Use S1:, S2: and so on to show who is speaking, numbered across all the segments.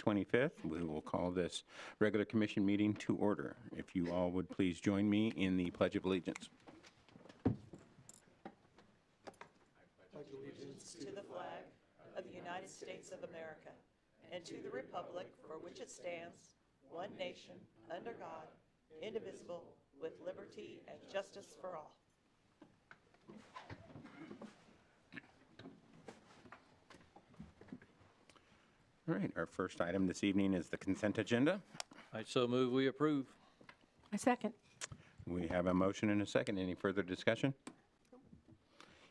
S1: 25th. We will call this regular commission meeting to order. If you all would please join me in the Pledge of Allegiance.
S2: Pledge allegiance to the flag of the United States of America and to the republic for which it stands, one nation, under God, indivisible, with liberty and justice for all.
S1: All right, our first item this evening is the consent agenda.
S3: I so move we approve.
S4: I second.
S1: We have a motion and a second. Any further discussion?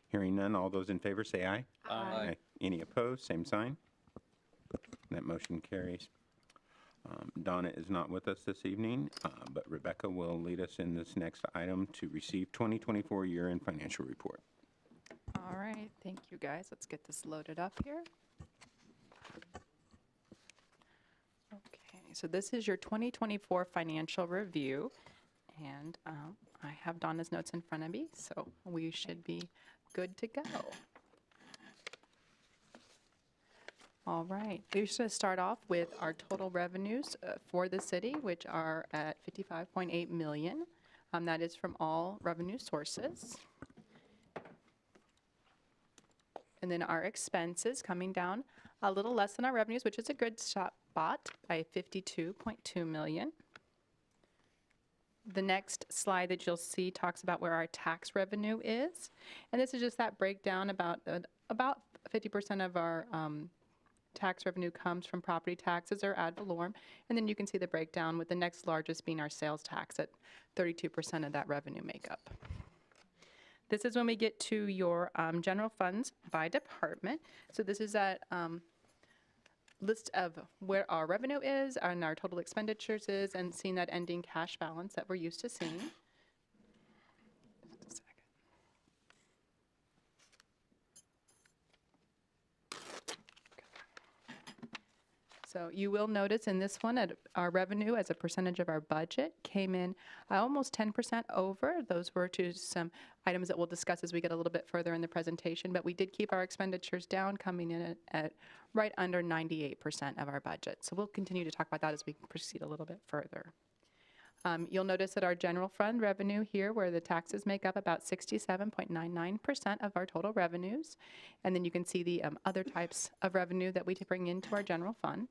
S1: Hearing none, all those in favor say aye.
S3: Aye.
S1: Any opposed, same sign. That motion carries. Donna is not with us this evening, but Rebecca will lead us in this next item to receive 2024 year-end financial report.
S4: All right, thank you guys. Let's get this loaded up here. Okay, so this is your 2024 financial review, and I have Donna's notes in front of me, so we should be good to go. All right, we're just going to start off with our total revenues for the city, which are at $55.8 million. That is from all revenue sources. And then our expenses coming down a little less than our revenues, which is a good spot by $52.2 million. The next slide that you'll see talks about where our tax revenue is. And this is just that breakdown about 50% of our tax revenue comes from property taxes or ad valorem. And then you can see the breakdown with the next largest being our sales tax at 32% of that revenue makeup. This is when we get to your general funds by department. So this is that list of where our revenue is and our total expenditures is, and seeing that ending cash balance that we're used to seeing. Just a second. So you will notice in this one, our revenue as a percentage of our budget came in almost 10% over. Those were to some items that we'll discuss as we get a little bit further in the presentation, but we did keep our expenditures down, coming in at right under 98% of our budget. So we'll continue to talk about that as we proceed a little bit further. You'll notice that our general fund revenue here, where the taxes make up about 67.99% of our total revenues. And then you can see the other types of revenue that we bring into our general fund.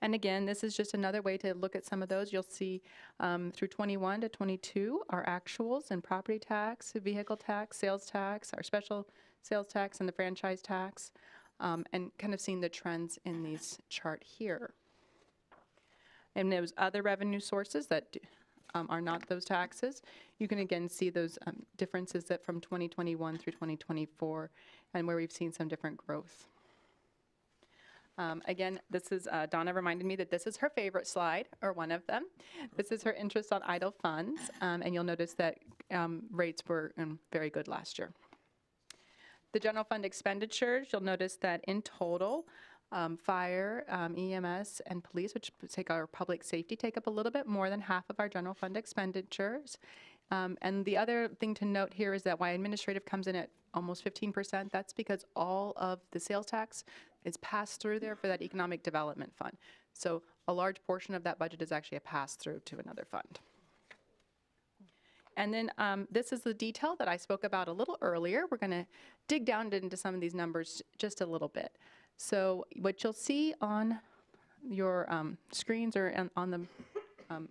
S4: And again, this is just another way to look at some of those. You'll see through 21 to 22, our actuals and property tax, vehicle tax, sales tax, our special sales tax, and the franchise tax, and kind of seeing the trends in these chart here. And those other revenue sources that are not those taxes, you can again see those differences that from 2021 through 2024, and where we've seen some different growth. Again, this is, Donna reminded me that this is her favorite slide, or one of them. This is her interest on idle funds, and you'll notice that rates were very good last year. The general fund expenditures, you'll notice that in total, fire, EMS, and police, which take our public safety, take up a little bit more than half of our general fund expenditures. And the other thing to note here is that why administrative comes in at almost 15%, that's because all of the sales tax is passed through there for that economic development fund. So a large portion of that budget is actually a pass-through to another fund. And then this is the detail that I spoke about a little earlier. We're going to dig down into some of these numbers just a little bit. So what you'll see on your screens or on the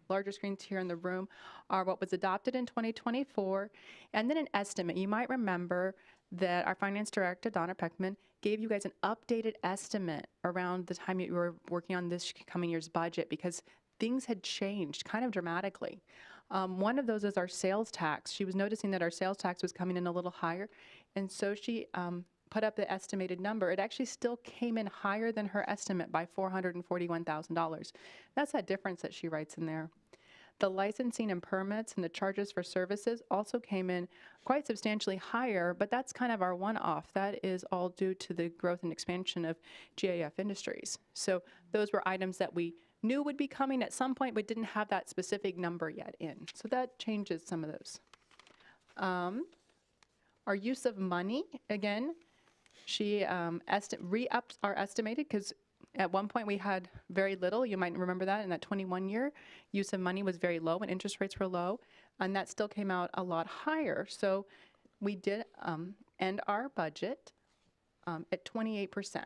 S4: larger screens here in the room are what was adopted in 2024, and then an estimate. You might remember that our finance director, Donna Peckman, gave you guys an updated estimate around the time you were working on this coming year's budget, because things had changed kind of dramatically. One of those is our sales tax. She was noticing that our sales tax was coming in a little higher, and so she put up the estimated number. It actually still came in higher than her estimate by $441,000. That's that difference that she writes in there. The licensing and permits and the charges for services also came in quite substantially higher, but that's kind of our one-off. That is all due to the growth and expansion of GAF Industries. So those were items that we knew would be coming at some point, but didn't have that specific number yet in. So that changes some of those. Our use of money, again, she re-upped our estimated, because At one point, we had very little. You might remember that in that 21 year, use of money was very low and interest rates were low, and that still came out a lot higher. So we did end our budget at 28%.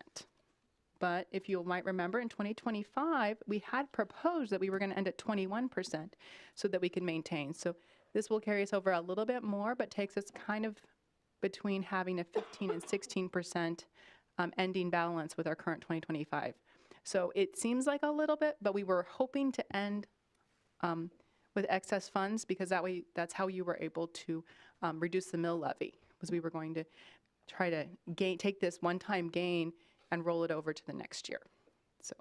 S4: But if you might remember, in 2025, we had proposed that we were going to end at 21% so that we could maintain. So this will carry us over a little bit more, but takes us kind of between having a 15 and 16% ending balance with our current 2025. So it seems like a little bit, but we were hoping to end with excess funds because that way, that's how you were able to reduce the mill levy, was we were going to try to take this one-time gain and roll it over to the next year. So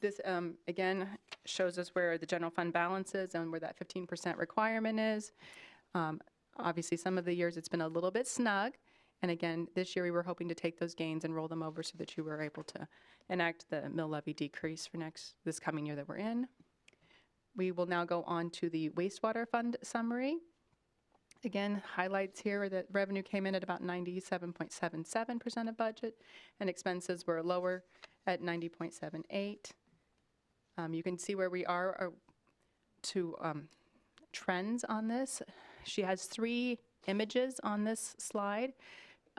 S4: this, again, shows us where the general fund balance is and where that 15% requirement is. Obviously, some of the years it's been a little bit snug. And again, this year we were hoping to take those gains and roll them over so that you were able to enact the mill levy decrease for this coming year that we're in. We will now go on to the wastewater fund summary. Again, highlights here that revenue came in at about 97.77% of budget, and expenses were lower at 90.78. You can see where we are to trends on this. She has 3 images on this slide.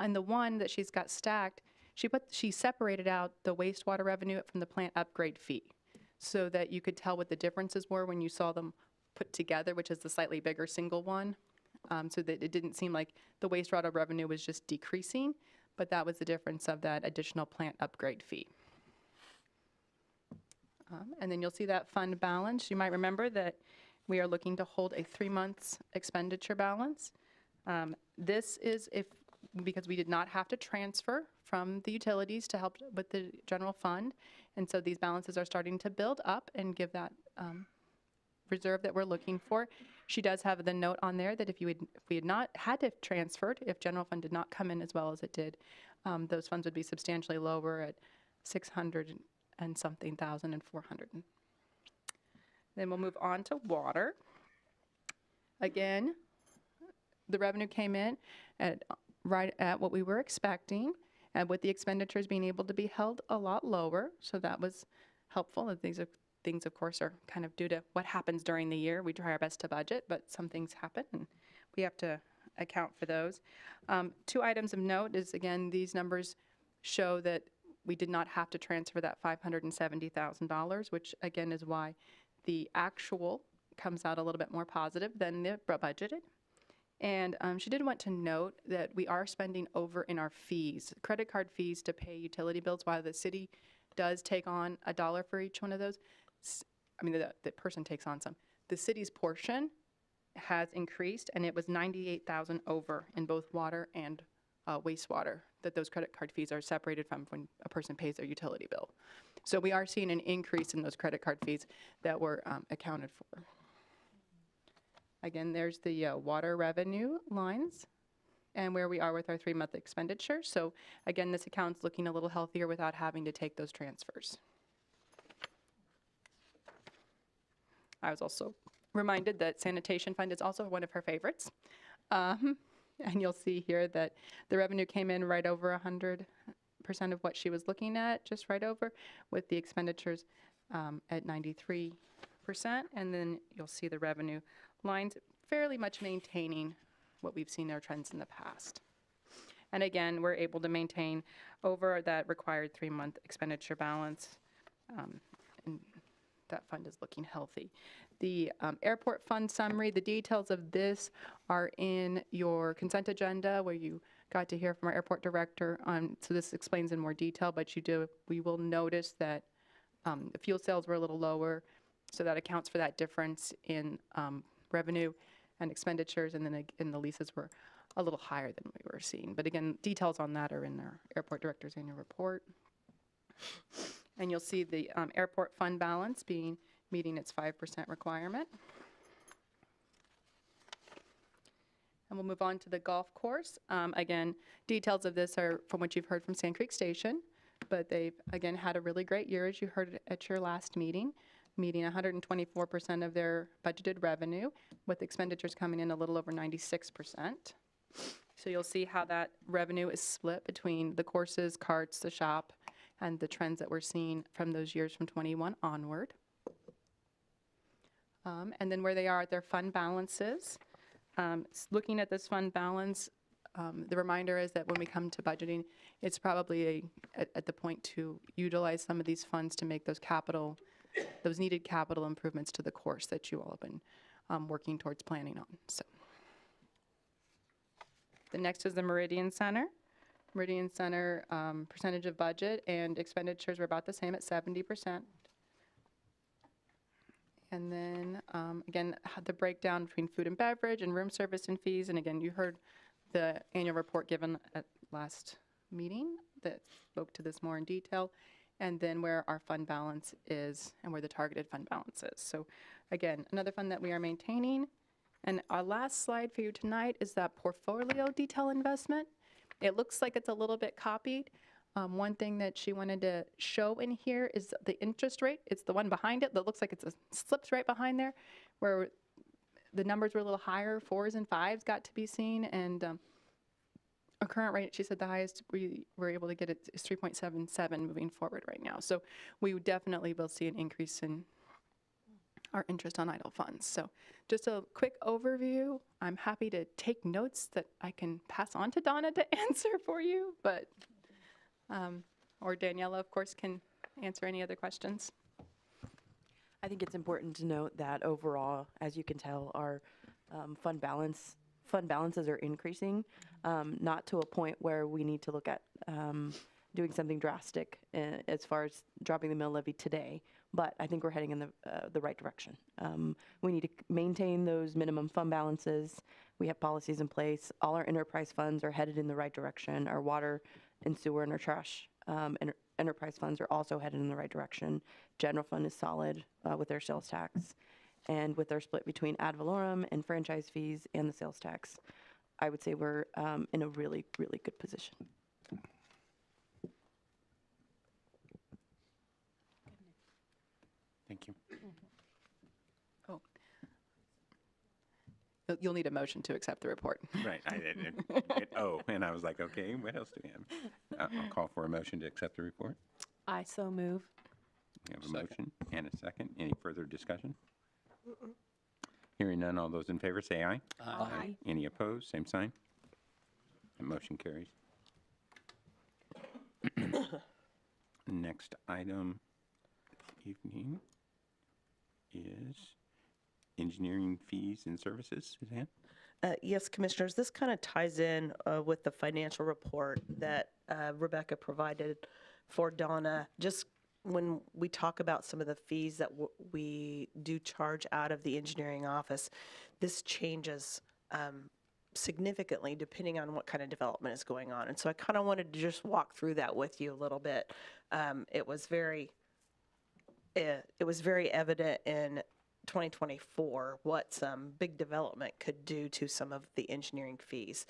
S4: And the one that she's got stacked, she separated out the wastewater revenue from the plant upgrade fee so that you could tell what the differences were when you saw them put together, which is the slightly bigger single one. So that it didn't seem like the wastewater revenue was just decreasing, but that was the difference of that additional plant upgrade fee. And then you'll see that fund balance. You might remember that we are looking to hold a 3 months expenditure balance. This is because we did not have to transfer from the utilities to help with the general fund. And so these balances are starting to build up and give that reserve that we're looking for. She does have the note on there that if we had not had to transferred, if general fund did not come in as well as it did, those funds would be substantially lower at 600 and something thousand and 400. Then we'll move on to water. Again, the revenue came in right at what we were expecting, and with the expenditures being able to be held a lot lower, so that was helpful. These are things, of course, are kind of due to what happens during the year. We try our best to budget, but some things happen, and we have to account for those. 2 items of note is, again, these numbers show that we did not have to transfer that $570,000, which, again, is why the actual comes out a little bit more positive than the budgeted. And she did want to note that we are spending over in our fees, credit card fees to pay utility bills, while the city does take on $1 for each one of those. I mean, the person takes on some. The city's portion has increased, and it was $98,000 over in both water and wastewater that those credit card fees are separated from when a person pays their utility bill. So we are seeing an increase in those credit card fees that were accounted for. Again, there's the water revenue lines and where we are with our 3-month expenditure. So again, this account's looking a little healthier without having to take those transfers. I was also reminded that sanitation fund is also one of her favorites. And you'll see here that the revenue came in right over 100% of what she was looking at, just right over, with the expenditures at 93%. And then you'll see the revenue lines fairly much maintaining what we've seen our trends in the past. And again, we're able to maintain over that required 3-month expenditure balance, and that fund is looking healthy. The airport fund summary, the details of this are in your consent agenda where you got to hear from our airport director on, so this explains in more detail, but we will notice that the fuel sales were a little lower, so that accounts for that difference in revenue and expenditures, and then the leases were a little higher than we were seeing. But again, details on that are in our airport director's annual report. And you'll see the airport fund balance meeting its 5% requirement. And we'll move on to the golf course. Again, details of this are from what you've heard from Sand Creek Station, but they've, again, had a really great year, as you heard at your last meeting, meeting 124% of their budgeted revenue, with expenditures coming in a little over 96%. So you'll see how that revenue is split between the courses, carts, the shop, and the trends that we're seeing from those years from 21 onward. And then where they are at their fund balances. Looking at this fund balance, the reminder is that when we come to budgeting, it's probably at the point to utilize some of these funds to make those needed capital improvements to the course that you all have been working towards planning on. So, the next is the Meridian Center. Meridian Center percentage of budget and expenditures were about the same at 70%. And then, again, the breakdown between food and beverage and room service and fees. And again, you heard the annual report given at last meeting that spoke to this more in detail. And then where our fund balance is and where the targeted fund balance is. So again, another fund that we are maintaining. And our last slide for you tonight is that portfolio detail investment. It looks like it's a little bit copied. One thing that she wanted to show in here is the interest rate. It's the one behind it that looks like slips right behind there, where the numbers were a little higher, 4s and 5s got to be seen, and our current rate, she said the highest we were able to get it is 3.77 moving forward right now. So we definitely will see an increase in our interest on idle funds. So just a quick overview. I'm happy to take notes that I can pass on to Donna to answer for you, but or Daniela, of course, can answer any other questions.
S5: I think it's important to note that overall, as you can tell, our fund balances are increasing, not to a point where we need to look at doing something drastic as far as dropping the mill levy today. But I think we're heading in the right direction. We need to maintain those minimum fund balances. We have policies in place. All our enterprise funds are headed in the right direction. Our water and sewer and our trash enterprise funds are also headed in the right direction. General fund is solid with their sales tax. And with our split between ad valorem and franchise fees and the sales tax, I would say we're in a really, really good position.
S1: Thank you.
S4: Oh. You'll need a motion to accept the report.
S1: Right. And I was like, okay, what else do we have? I'll call for a motion to accept the report.
S6: I so move.
S1: We have a motion and a second. Any further discussion? Hearing none, all those in favor say aye.
S6: Aye.
S1: Any opposed? Same sign. The motion carries. Next item this evening is engineering fees and services. Suzanne?
S2: Yes, Commissioners, this kind of ties in with the financial report that Rebecca provided for Donna. Just when we talk about some of the fees that we do charge out of the engineering office, this changes significantly depending on what kind of development is going on. And so I kind of wanted to just walk through that with you a little bit. It was very evident in 2024 what some big development could do to some of the engineering fees.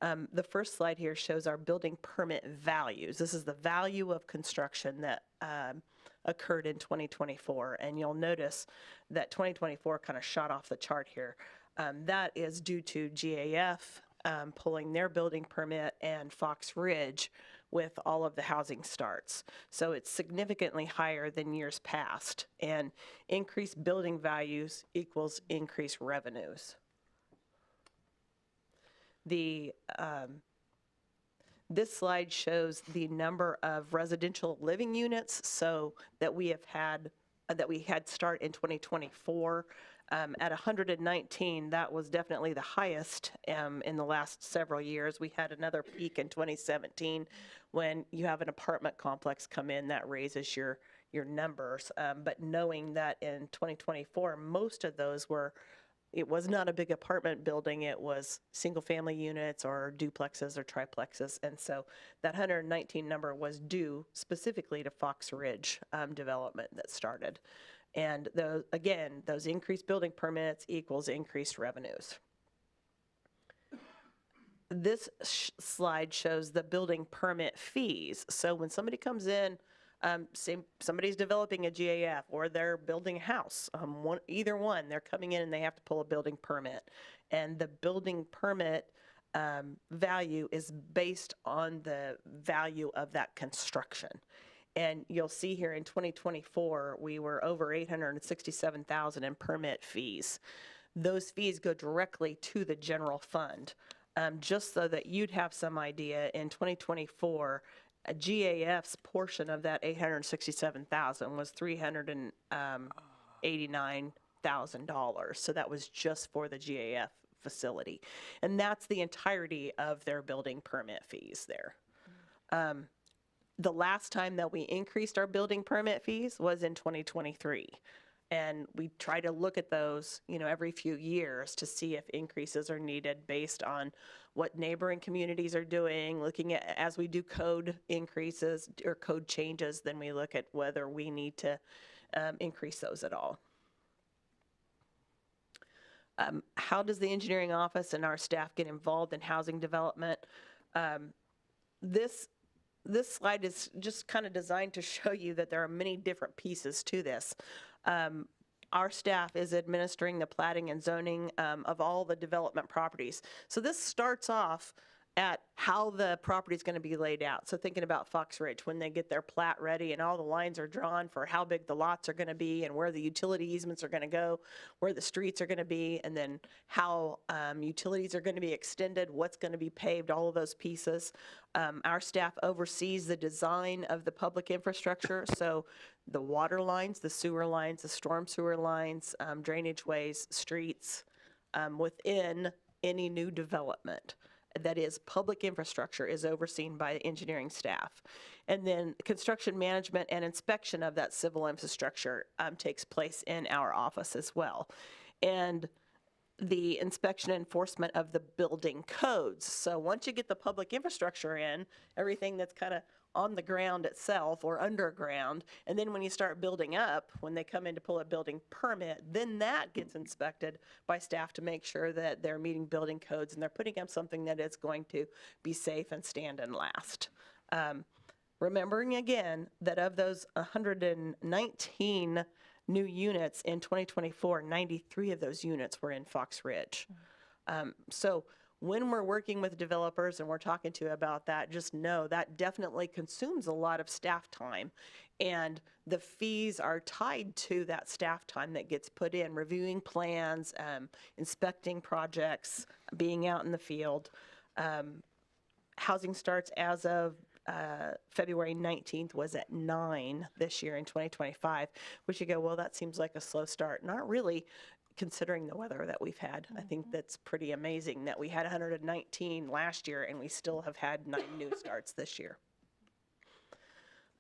S2: The first slide here shows our building permit values. This is the value of construction that occurred in 2024. And you'll notice that 2024 kind of shot off the chart here. That is due to GAF pulling their building permit and Fox Ridge with all of the housing starts. So it's significantly higher than years past. And increased building values equals increased revenues. This slide shows the number of residential living units that we had start in 2024. At 119, that was definitely the highest in the last several years. We had another peak in 2017 when you have an apartment complex come in that raises your numbers. But knowing that in 2024, most of those it was not a big apartment building, it was single family units or duplexes or triplexes. And so that 119 number was due specifically to Fox Ridge development that started. And those increased building permits equals increased revenues. This slide shows the building permit fees. So when somebody comes in, somebody's developing a GAF or they're building a house, either one, they're coming in and they have to pull a building permit. And the building permit value is based on the value of that construction. And you'll see here in 2024, we were over 867,000 in permit fees. Those fees go directly to the general fund. Just so that you'd have some idea, in 2024, a GAF's portion of that 867,000 was $389,000. So that was just for the GAF facility. And that's the entirety of their building permit fees there. The last time that we increased our building permit fees was in 2023. And we try to look at those, every few years to see if increases are needed based on what neighboring communities are doing. Looking at, as we do code increases or code changes, then we look at whether we need to increase those at all. How does the engineering office and our staff get involved in housing development? This slide is just kind of designed to show you that there are many different pieces to this. Our staff is administering the platting and zoning of all the development properties. So this starts off at how the property is going to be laid out. So thinking about Fox Ridge, when they get their plat ready and all the lines are drawn for how big the lots are going to be and where the utility easements are going to go, where the streets are going to be, and then how utilities are going to be extended, what's going to be paved, all of those pieces. Our staff oversees the design of the public infrastructure. So the water lines, the sewer lines, the storm sewer lines, drainage ways, streets, within any new development that is public infrastructure is overseen by the engineering staff. And then construction management and inspection of that civil infrastructure takes place in our office as well. And the inspection and enforcement of the building codes. So once you get the public infrastructure in, everything that's kind of on the ground itself or underground, and then when you start building up, when they come in to pull a building permit, then that gets inspected by staff to make sure that they're meeting building codes and they're putting up something that is going to be safe and stand and last. Remembering again that of those 119 new units in 2024, 93 of those units were in Fox Ridge. So when we're working with developers and we're talking to you about that, just know that definitely consumes a lot of staff time. And the fees are tied to that staff time that gets put in, reviewing plans, inspecting projects, being out in the field. Housing starts as of February 19th was at 9 this year in 2025, which you go, well, that seems like a slow start. Not really, considering the weather that we've had. I think that's pretty amazing that we had 119 last year and we still have had 9 new starts this year.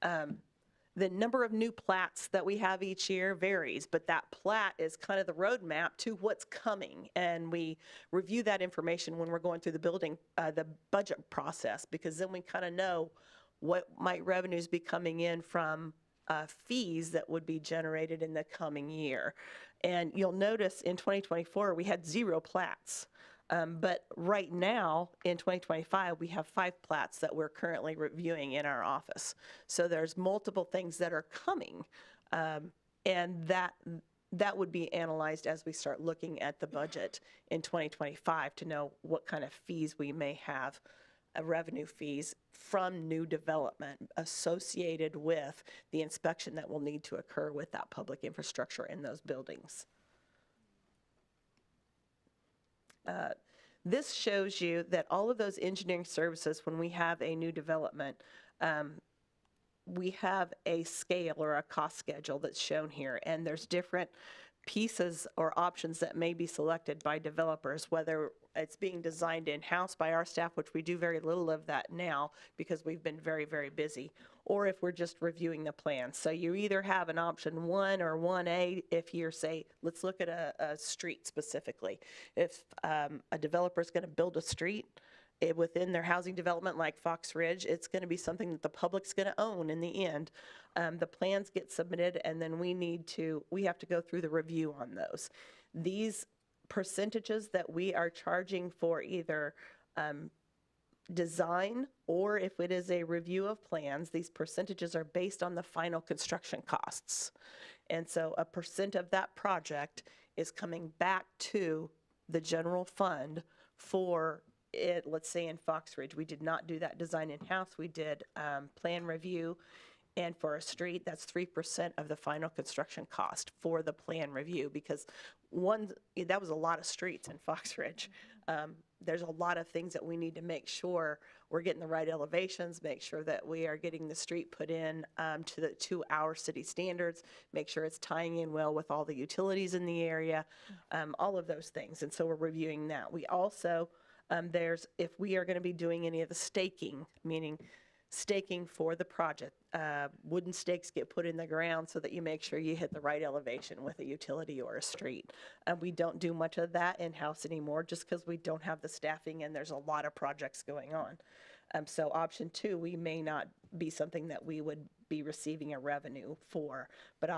S2: The number of new plats that we have each year varies, but that plat is kind of the roadmap to what's coming. And we review that information when we're going through the budget process, because then we kind of know what might revenues be coming in from fees that would be generated in the coming year. And you'll notice in 2024, we had 0 plats. But right now, in 2025, we have 5 plats that we're currently reviewing in our office. So there's multiple things that are coming, and that would be analyzed as we start looking at the budget in 2025 to know what kind of fees we may have, revenue fees from new development associated with the inspection that will need to occur with that public infrastructure in those buildings. This shows you that all of those engineering services, when we have a new development, we have a scale or a cost schedule that's shown here, and there's different pieces or options that may be selected by developers, whether it's being designed in-house by our staff, which we do very little of that now because we've been very, very busy, or if we're just reviewing the plan. So you either have an option 1 or 1A if you're, say, let's look at a street specifically. If a developer is going to build a street within their housing development like Fox Ridge, it's going to be something that the public's going to own in the end. The plans get submitted, and then we have to go through the review on those. These percentages that we are charging for either design or if it is a review of plans, these percentages are based on the final construction costs. And so a percent of that project is coming back to the general fund for let's say in Fox Ridge, we did not do that design in-house. We did plan review. And for a street, that's 3% of the final construction cost for the plan review, because that was a lot of streets in Fox Ridge. There's a lot of things that we need to make sure we're getting the right elevations, make sure that we are getting the street put in to our city standards, make sure it's tying in well with all the utilities in the area, all of those things. And so we're reviewing that. We also, if we are going to be doing any of the staking, meaning staking for the project. Wooden stakes get put in the ground so that you make sure you hit the right elevation with a utility or a street. We don't do much of that in-house anymore just because we don't have the staffing and there's a lot of projects going on. So option 2, we may not be something that we would be receiving a revenue for, but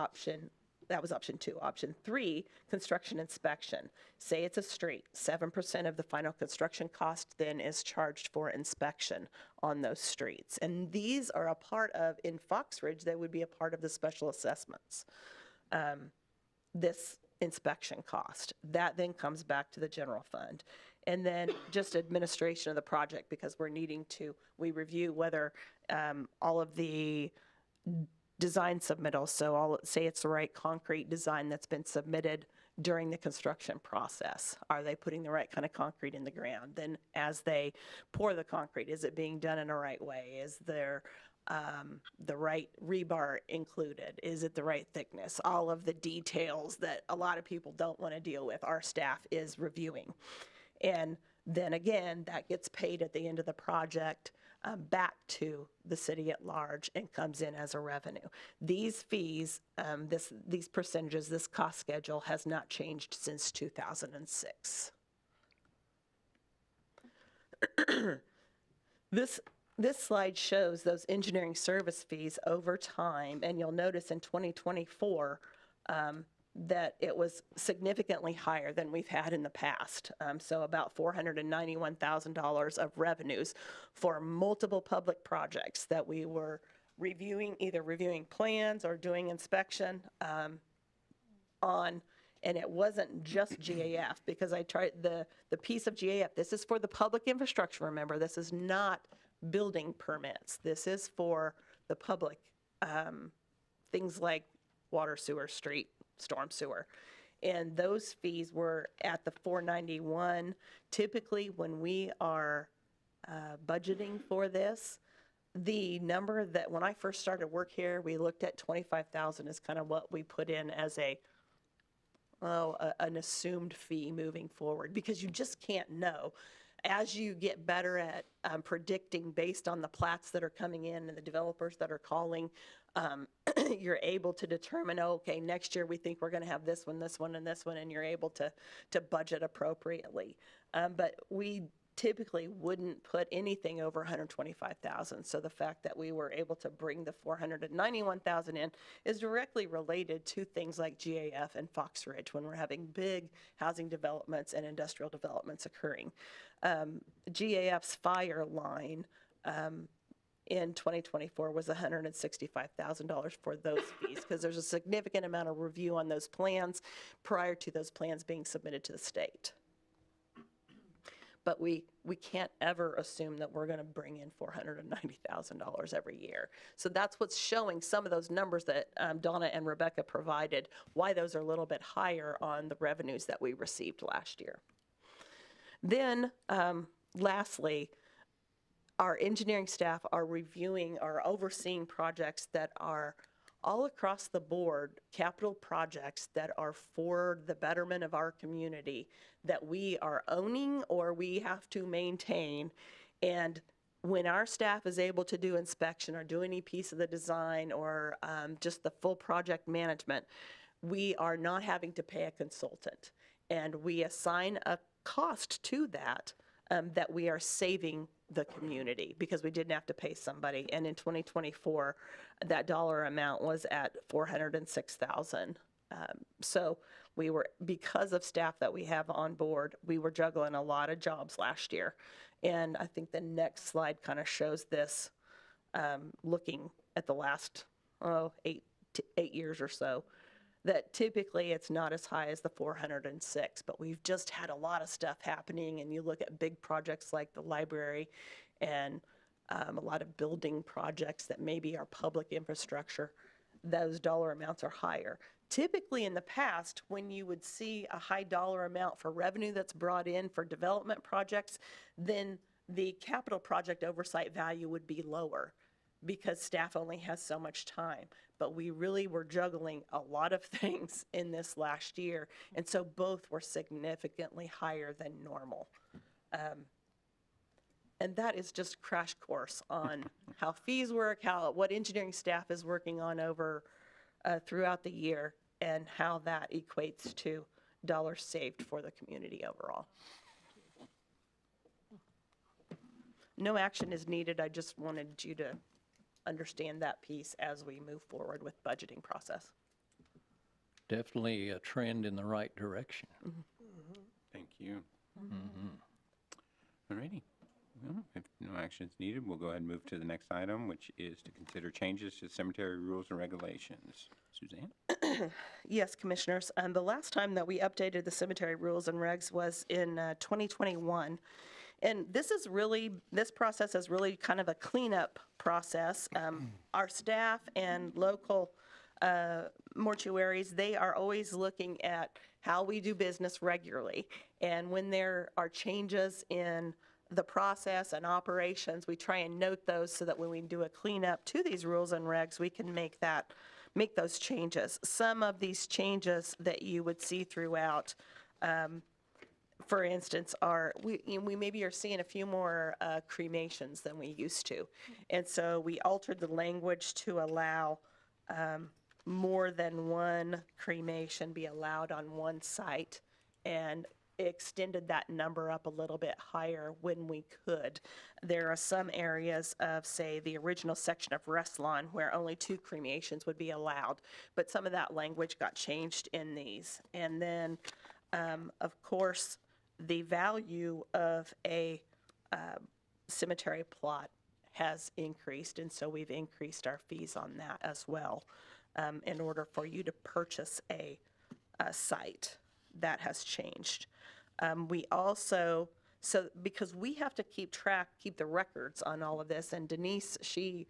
S2: that was option 2. Option 3, construction inspection. Say it's a street, 7% of the final construction cost then is charged for inspection on those streets. And these are a part of, in Fox Ridge, they would be a part of the special assessments. This inspection cost, that then comes back to the general fund. And then just administration of the project, because we review whether all of the design submittals, so I'll say it's the right concrete design that's been submitted during the construction process. Are they putting the right kind of concrete in the ground? Then as they pour the concrete, is it being done in the right way? Is there the right rebar included? Is it the right thickness? All of the details that a lot of people don't want to deal with, our staff is reviewing. And then again, that gets paid at the end of the project back to the city at large and comes in as a revenue. These fees, these percentages, this cost schedule has not changed since 2006. This slide shows those engineering service fees over time, and you'll notice in 2024 that it was significantly higher than we've had in the past. So about $491,000 of revenues for multiple public projects that we were reviewing, either reviewing plans or doing inspection on. And it wasn't just GAF, because I tried the piece of GAF. This is for the public infrastructure, remember. This is not building permits. This is for the public, things like water, sewer, street, storm sewer. And those fees were at the 491. Typically, when we are budgeting for this, the number that when I first started work here, we looked at 25,000 as kind of what we put in as an assumed fee moving forward, because you just can't know. As you get better at predicting based on the plats that are coming in and the developers that are calling, you're able to determine, okay, next year we think we're going to have this one, and this one, and you're able to budget appropriately. But we typically wouldn't put anything over 125,000. So the fact that we were able to bring the 491,000 in is directly related to things like GAF and Fox Ridge when we're having big housing developments and industrial developments occurring. GAF's fire line in 2024 was $165,000 for those fees, because there's a significant amount of review on those plans prior to those plans being submitted to the state. But we can't ever assume that we're going to bring in $490,000 every year. So that's what's showing some of those numbers that Donna and Rebecca provided, why those are a little bit higher on the revenues that we received last year. Then lastly, our engineering staff are overseeing projects that are all across the board, capital projects that are for the betterment of our community that we are owning or we have to maintain. And when our staff is able to do inspection or do any piece of the design or just the full project management, we are not having to pay a consultant. And we assign a cost to that that we are saving the community, because we didn't have to pay somebody. And in 2024, that dollar amount was at $406,000. So we were, because of staff that we have on board, we were juggling a lot of jobs last year. And I think the next slide kind of shows this, looking at the last 8 years or so. that typically it's not as high as the 406, but we've just had a lot of stuff happening, and you look at big projects like the library and a lot of building projects that maybe are public infrastructure, those dollar amounts are higher. Typically in the past, when you would see a high dollar amount for revenue that's brought in for development projects, then the capital project oversight value would be lower because staff only has so much time. But we really were juggling a lot of things in this last year, and so both were significantly higher than normal. And that is just a crash course on how fees work, what engineering staff is working on over throughout the year, and how that equates to dollars saved for the community overall. No action is needed. I just wanted you to understand that piece as we move forward with budgeting process.
S3: Definitely a trend in the right direction.
S1: Thank you. All righty. Well, if no action is needed, we'll go ahead and move to the next item, which is to consider changes to cemetery rules and regulations. Suzanne?
S2: Yes, Commissioners. The last time that we updated the cemetery rules and regs was in 2021. And this process is really kind of a cleanup process. Our staff and local mortuaries, they are always looking at how we do business regularly. And when there are changes in the process and operations, we try and note those so that when we do a cleanup to these rules and regs, we can make those changes. Some of these changes that you would see throughout, for instance, we maybe are seeing a few more cremations than we used to. And so we altered the language to allow more than one cremation be allowed on one site, and extended that number up a little bit higher when we could. There are some areas of, say, the original section of Restlawn where only 2 cremations would be allowed, but some of that language got changed in these. And then, of course, the value of a cemetery plot has increased, and so we've increased our fees on that as well. In order for you to purchase a site, that has changed. We also, because we have to keep the records on all of this, and Denise, she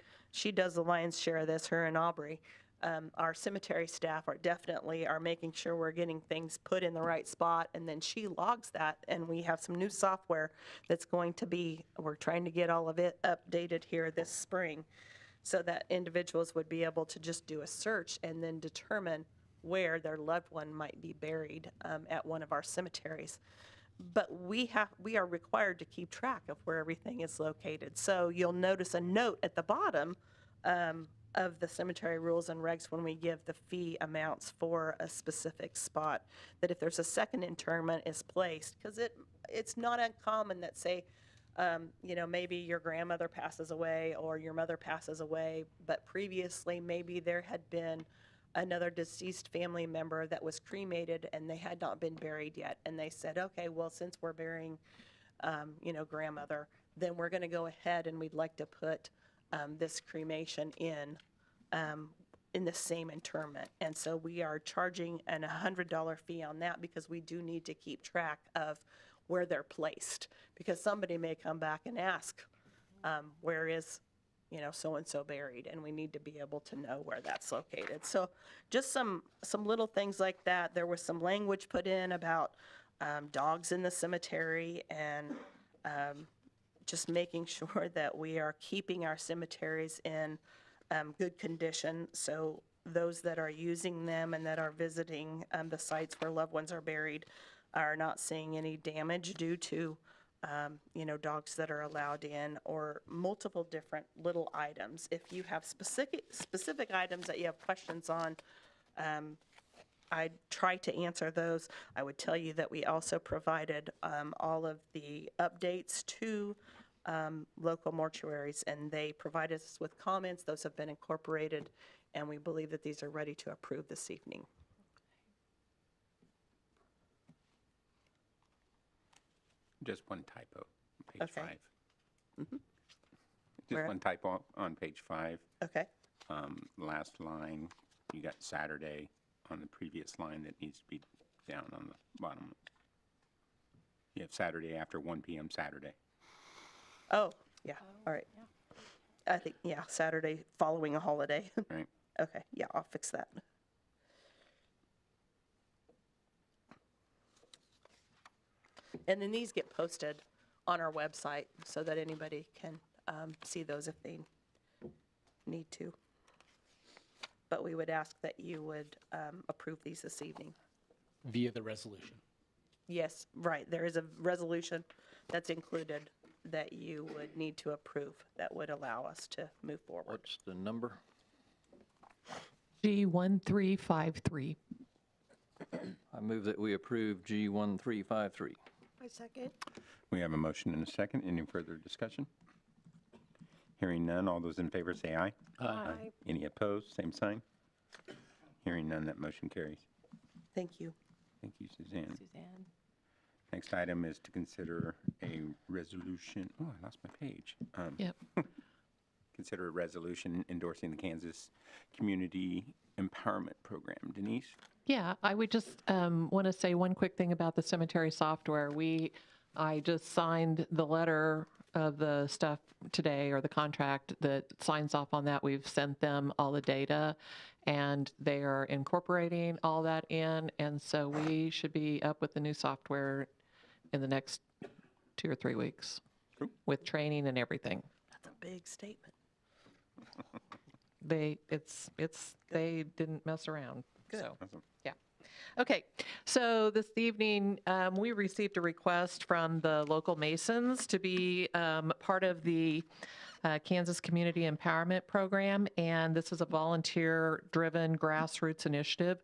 S2: does the lion's share of this, her and Aubrey. Our cemetery staff are making sure we're getting things put in the right spot, and then she logs that, and we have some new software that's we're trying to get all of it updated here this spring so that individuals would be able to just do a search and then determine where their loved one might be buried at one of our cemeteries. But we are required to keep track of where everything is located. So you'll notice a note at the bottom of the cemetery rules and regs when we give the fee amounts for a specific spot, that if there's a second interment is placed, because it's not uncommon that, say, maybe your grandmother passes away or your mother passes away, but previously maybe there had been another deceased family member that was cremated and they had not been buried yet. And they said, okay, well, since we're burying, grandmother, then we're going to go ahead and we'd like to put this cremation in the same interment. And so we are charging a $100 fee on that because we do need to keep track of where they're placed, because somebody may come back and ask, where is so-and-so buried, and we need to be able to know where that's located. So just some little things like that. There was some language put in about dogs in the cemetery, and just making sure that we are keeping our cemeteries in good condition, so those that are using them and that are visiting the sites where loved ones are buried are not seeing any damage due to dogs that are allowed in, or multiple different little items. If you have specific items that you have questions on, I try to answer those. I would tell you that we also provided all of the updates to local mortuaries, and they provided us with comments. Those have been incorporated, and we believe that these are ready to approve this evening.
S1: Just one typo on page
S2: Okay.
S1: 5. Just
S2: Where?
S1: one typo on page 5.
S2: Okay.
S1: Last line, you got Saturday on the previous line that needs to be down on the bottom. You have Saturday after 1 PM Saturday.
S2: Oh, yeah, all right. I think, yeah, Saturday following a holiday.
S1: Right.
S2: Okay, yeah, I'll fix that. And then these get posted on our website so that anybody can see those if they need to. But we would ask that you would approve these this evening.
S6: Via the resolution.
S2: Yes, right, there is a resolution that's included that you would need to approve that would allow us to move forward.
S3: What's the number?
S7: G1353.
S3: I move that we approve G1353.
S2: I second.
S1: We have a motion and a second. Any further discussion? Hearing none, all those in favor say aye.
S2: Aye.
S1: Any opposed, same sign. Hearing none, that motion carries.
S2: Thank you.
S1: Thank you, Suzanne.
S5: Suzanne.
S1: Next item is to consider a resolution, oh, I lost my page.
S7: Yep.
S1: Consider a resolution endorsing the Kansas Community Empowerment Program. Denise?
S7: Yeah, I would just want to say one quick thing about the cemetery software. I just signed the letter of the stuff today, or the contract that signs off on that. We've sent them all the data, and they are incorporating all that in. And so we should be up with the new software in the next 2 or 3 weeks,
S1: Cool.
S7: with training and everything.
S2: That's a big statement.
S7: They didn't mess around.
S2: Good.
S7: So.
S1: Awesome.
S7: Yeah. Okay. So this evening, we received a request from the local Masons to be part of the Kansas Community Empowerment Program. And this is a volunteer-driven grassroots initiative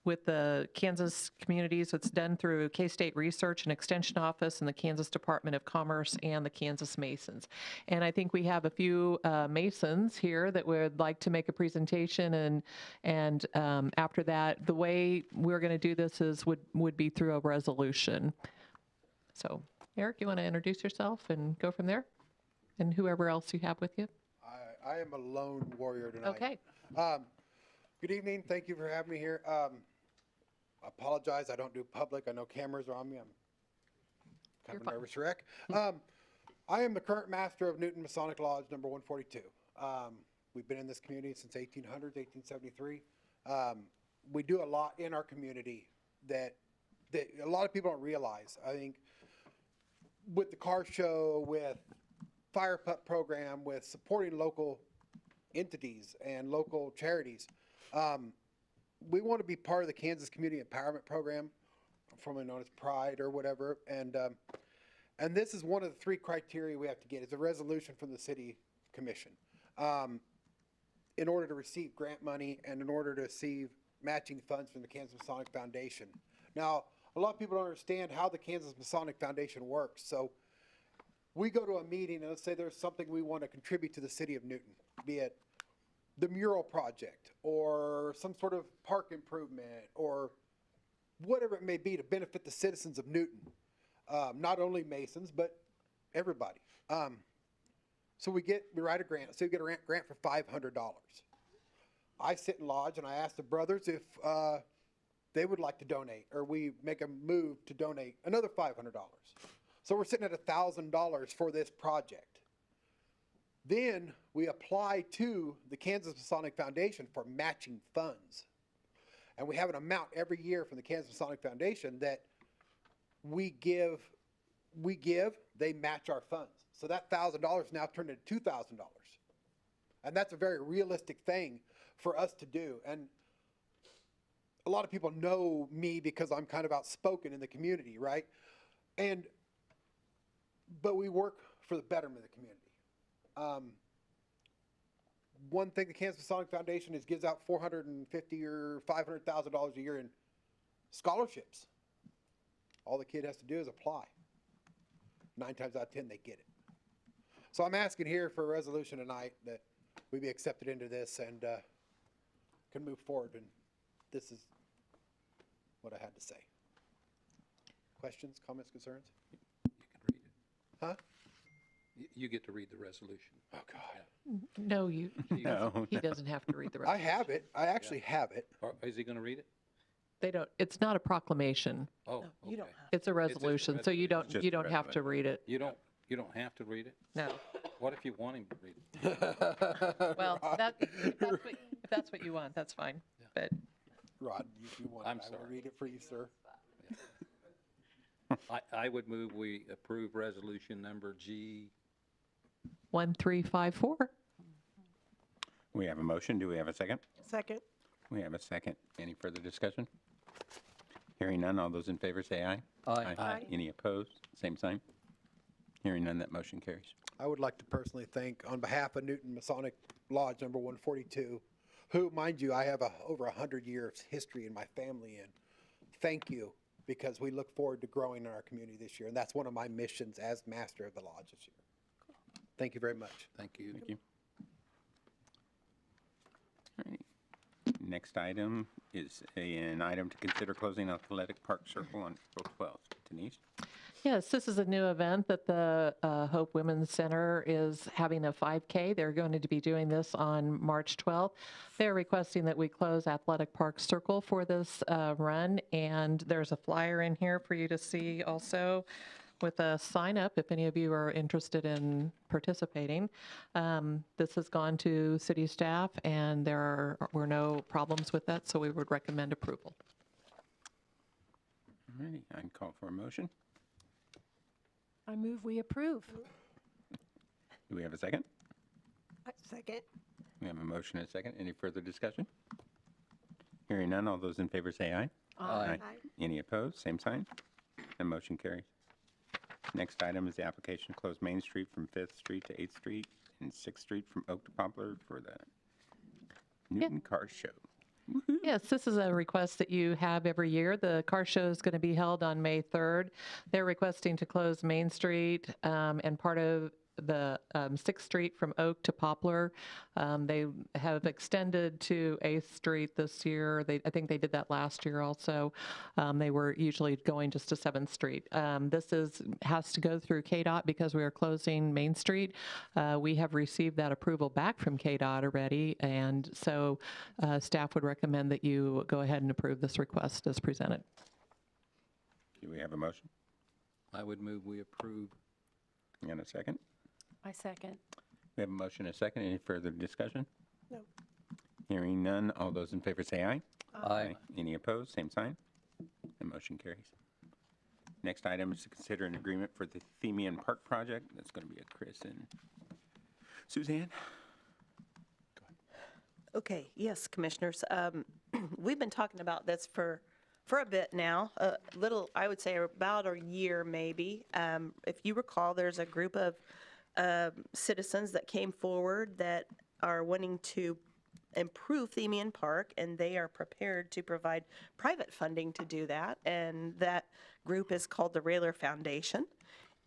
S7: with the Kansas communities. It's done through K-State Research and Extension Office and the Kansas Department of Commerce and the Kansas Masons. And I think we have a few Masons here that would like to make a presentation. And after that, the way we're going to do this would be through a resolution. So, Eric, you want to introduce yourself and go from there? And whoever else you have with you?
S8: I am a lone warrior tonight.
S7: Okay.
S8: Good evening. Thank you for having me here. I apologize. I don't do public. I know cameras are on me. I'm kind
S7: You're
S8: of a
S7: fine.
S8: nervous wreck. I am the current master of Newton Masonic Lodge number 142. We've been in this community since 1800s, 1873. We do a lot in our community that a lot of people don't realize. I think with the car show, with fire pup program, with supporting local entities and local charities. We want to be part of the Kansas Community Empowerment Program, formerly known as PRIDE or whatever. And this is one of the 3 criteria we have to get. It's a resolution from the City Commission in order to receive grant money and in order to receive matching funds from the Kansas Masonic Foundation. Now, a lot of people don't understand how the Kansas Masonic Foundation works. So we go to a meeting and let's say there's something we want to contribute to the city of Newton, be it the mural project or some sort of park improvement or whatever it may be to benefit the citizens of Newton. Not only Masons, but everybody. So we write a grant. So we get a grant for $500. I sit in lodge and I ask the brothers if they would like to donate, or we make a move to donate another $500. So we're sitting at $1,000 for this project. Then we apply to the Kansas Masonic Foundation for matching funds. And we have an amount every year from the Kansas Masonic Foundation that we give, they match our funds. So that $1,000 now turned into $2,000. And that's a very realistic thing for us to do. And a lot of people know me because I'm kind of outspoken in the community, right? But we work for the betterment of the community. One thing the Kansas Masonic Foundation gives out $450,000 or $500,000 a year in scholarships. All the kid has to do is apply. 9 times out of 10, they get it. So I'm asking here for a resolution tonight that we be accepted into this and can move forward. And this is what I had to say. Questions, comments, concerns?
S1: You can read it.
S8: Huh?
S9: You get to read the resolution.
S8: Oh, God.
S7: No,
S1: No.
S7: he doesn't have to read the
S8: I
S7: rest.
S8: have it. I actually have it.
S9: Or is he going to read it?
S7: They don't, it's not a proclamation.
S9: Oh,
S2: You don't
S9: okay.
S2: have.
S7: It's a resolution, so you
S1: Just a
S7: don't have to read it.
S9: You don't have to read it?
S7: No.
S9: What if you want him to read it?
S7: Well, if that's what you want, that's fine. But
S8: Rod, if you want it,
S9: I'm
S8: I will
S9: sorry.
S8: read it for you, sir.
S9: I would move we approve resolution number G.
S7: 1354.
S1: We have a motion. Do we have a second?
S2: Second.
S1: We have a second. Any further discussion? Hearing none, all those in favor say aye.
S3: Aye.
S2: Aye.
S1: Any opposed? Same sign. Hearing none, that motion carries.
S8: I would like to personally thank, on behalf of Newton Masonic Lodge number 142, who, mind you, I have over 100 years history in my family in. Thank you, because we look forward to growing in our community this year, and that's one of my missions as master of the lodge this year. Thank you very much.
S9: Thank you.
S1: Thank you. All right. Next item is an item to consider closing Athletic Park Circle on April 12th. Denise?
S7: Yes, this is a new event that the Hope Women's Center is having a 5K. They're going to be doing this on March 12th. They're requesting that we close Athletic Park Circle for this run, and there's a flyer in here for you to see also with a sign up if any of you are interested in participating. This has gone to city staff, and there were no problems with that, so we would recommend approval.
S1: All righty, I'd call for a motion.
S10: I move we approve.
S1: Do we have a second?
S10: Second.
S1: We have a motion and a second. Any further discussion? Hearing none, all those in favor say aye.
S3: Aye.
S1: Any opposed? Same sign. And motion carries. Next item is the application to close Main Street from 5th Street to 8th Street and 6th Street from Oak to Poplar for the Newton Car Show.
S7: Yes, this is a request that you have every year. The car show is going to be held on May 3rd. They're requesting to close Main Street and part of the 6th Street from Oak to Poplar. They have extended to 8th Street this year. I think they did that last year also. They were usually going just to 7th Street. This has to go through KDOT because we are closing Main Street. We have received that approval back from KDOT already, and so staff would recommend that you go ahead and approve this request as presented.
S1: Do we have a motion?
S9: I would move we approve.
S1: And a second?
S10: I second.
S1: We have a motion and a second. Any further discussion?
S2: No.
S1: Hearing none, all those in favor say aye.
S3: Aye.
S1: Any opposed? Same sign. And motion carries. Next item is to consider an agreement for the Themian Park project. That's going to be a Chris and Suzanne.
S2: Okay, yes, Commissioners. We've been talking about this for a bit now, I would say about a year maybe. If you recall, there's a group of citizens that came forward that are wanting to improve Themian Park, and they are prepared to provide private funding to do that. And that group is called the Railer Foundation.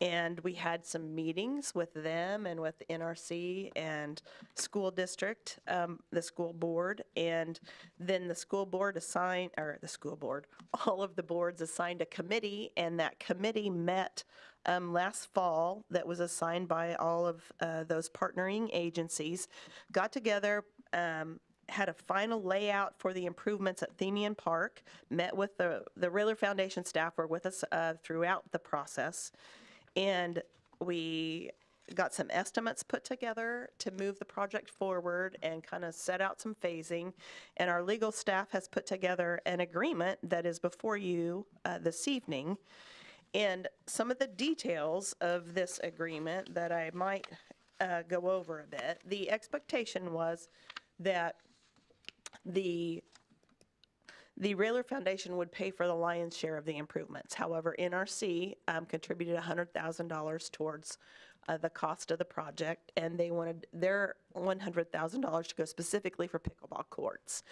S2: And we had some meetings with them and with NRC and school district, the school board, and then the school board all of the boards assigned a committee, and that committee met last fall that was assigned by all of those partnering agencies, got together, had a final layout for the improvements at Themian Park, met with the Railer Foundation staff were with us throughout the process. And we got some estimates put together to move the project forward and kind of set out some phasing. And our legal staff has put together an agreement that is before you this evening. And some of the details of this agreement that I might go over a bit. The expectation was that the Railer Foundation would pay for the lion's share of the improvements. However, NRC contributed $100,000 towards the cost of the project, and they wanted their $100,000 to go specifically for pickleball courts.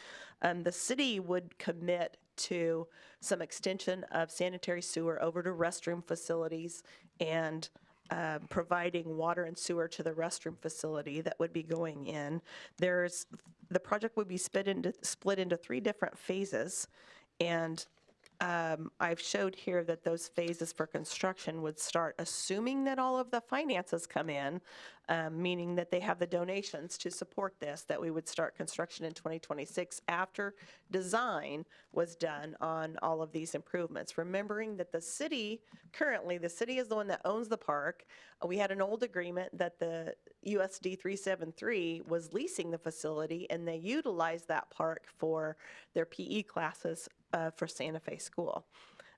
S2: The city would commit to some extension of sanitary sewer over to restroom facilities and providing water and sewer to the restroom facility that would be going in. The project would be split into 3 different phases, and I've showed here that those phases for construction would start assuming that all of the finances come in, meaning that they have the donations to support this, that we would start construction in 2026 after design was done on all of these improvements. Remembering that the city, currently, the city is the one that owns the park. We had an old agreement that the USD 373 was leasing the facility, and they utilized that park for their PE classes for Santa Fe School.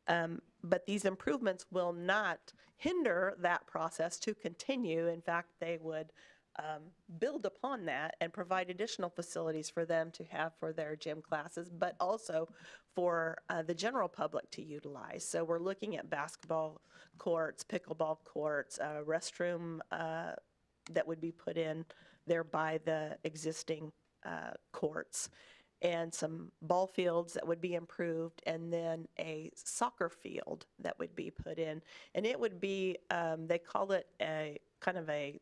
S2: But these improvements will not hinder that process to continue. In fact, they would build upon that and provide additional facilities for them to have for their gym classes, but also for the general public to utilize. So we're looking at basketball courts, pickleball courts, restroom that would be put in there by the existing courts, and some ball fields that would be improved, and then a soccer field that would be put in. And it would be, they call it a kind of a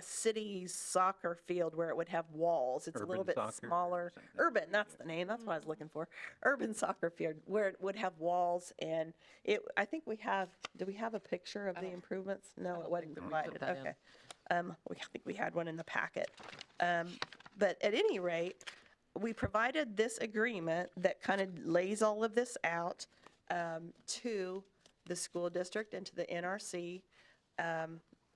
S2: city soccer field where it would have walls. It's a little bit smaller. Urban, that's the name. That's what I was looking for. Urban soccer field where it would have walls, and I think we have, do we have a picture of the improvements? No, it wasn't provided. Okay. I think we had one in the packet. But at any rate, we provided this agreement that kind of lays all of this out to the school district and to the NRC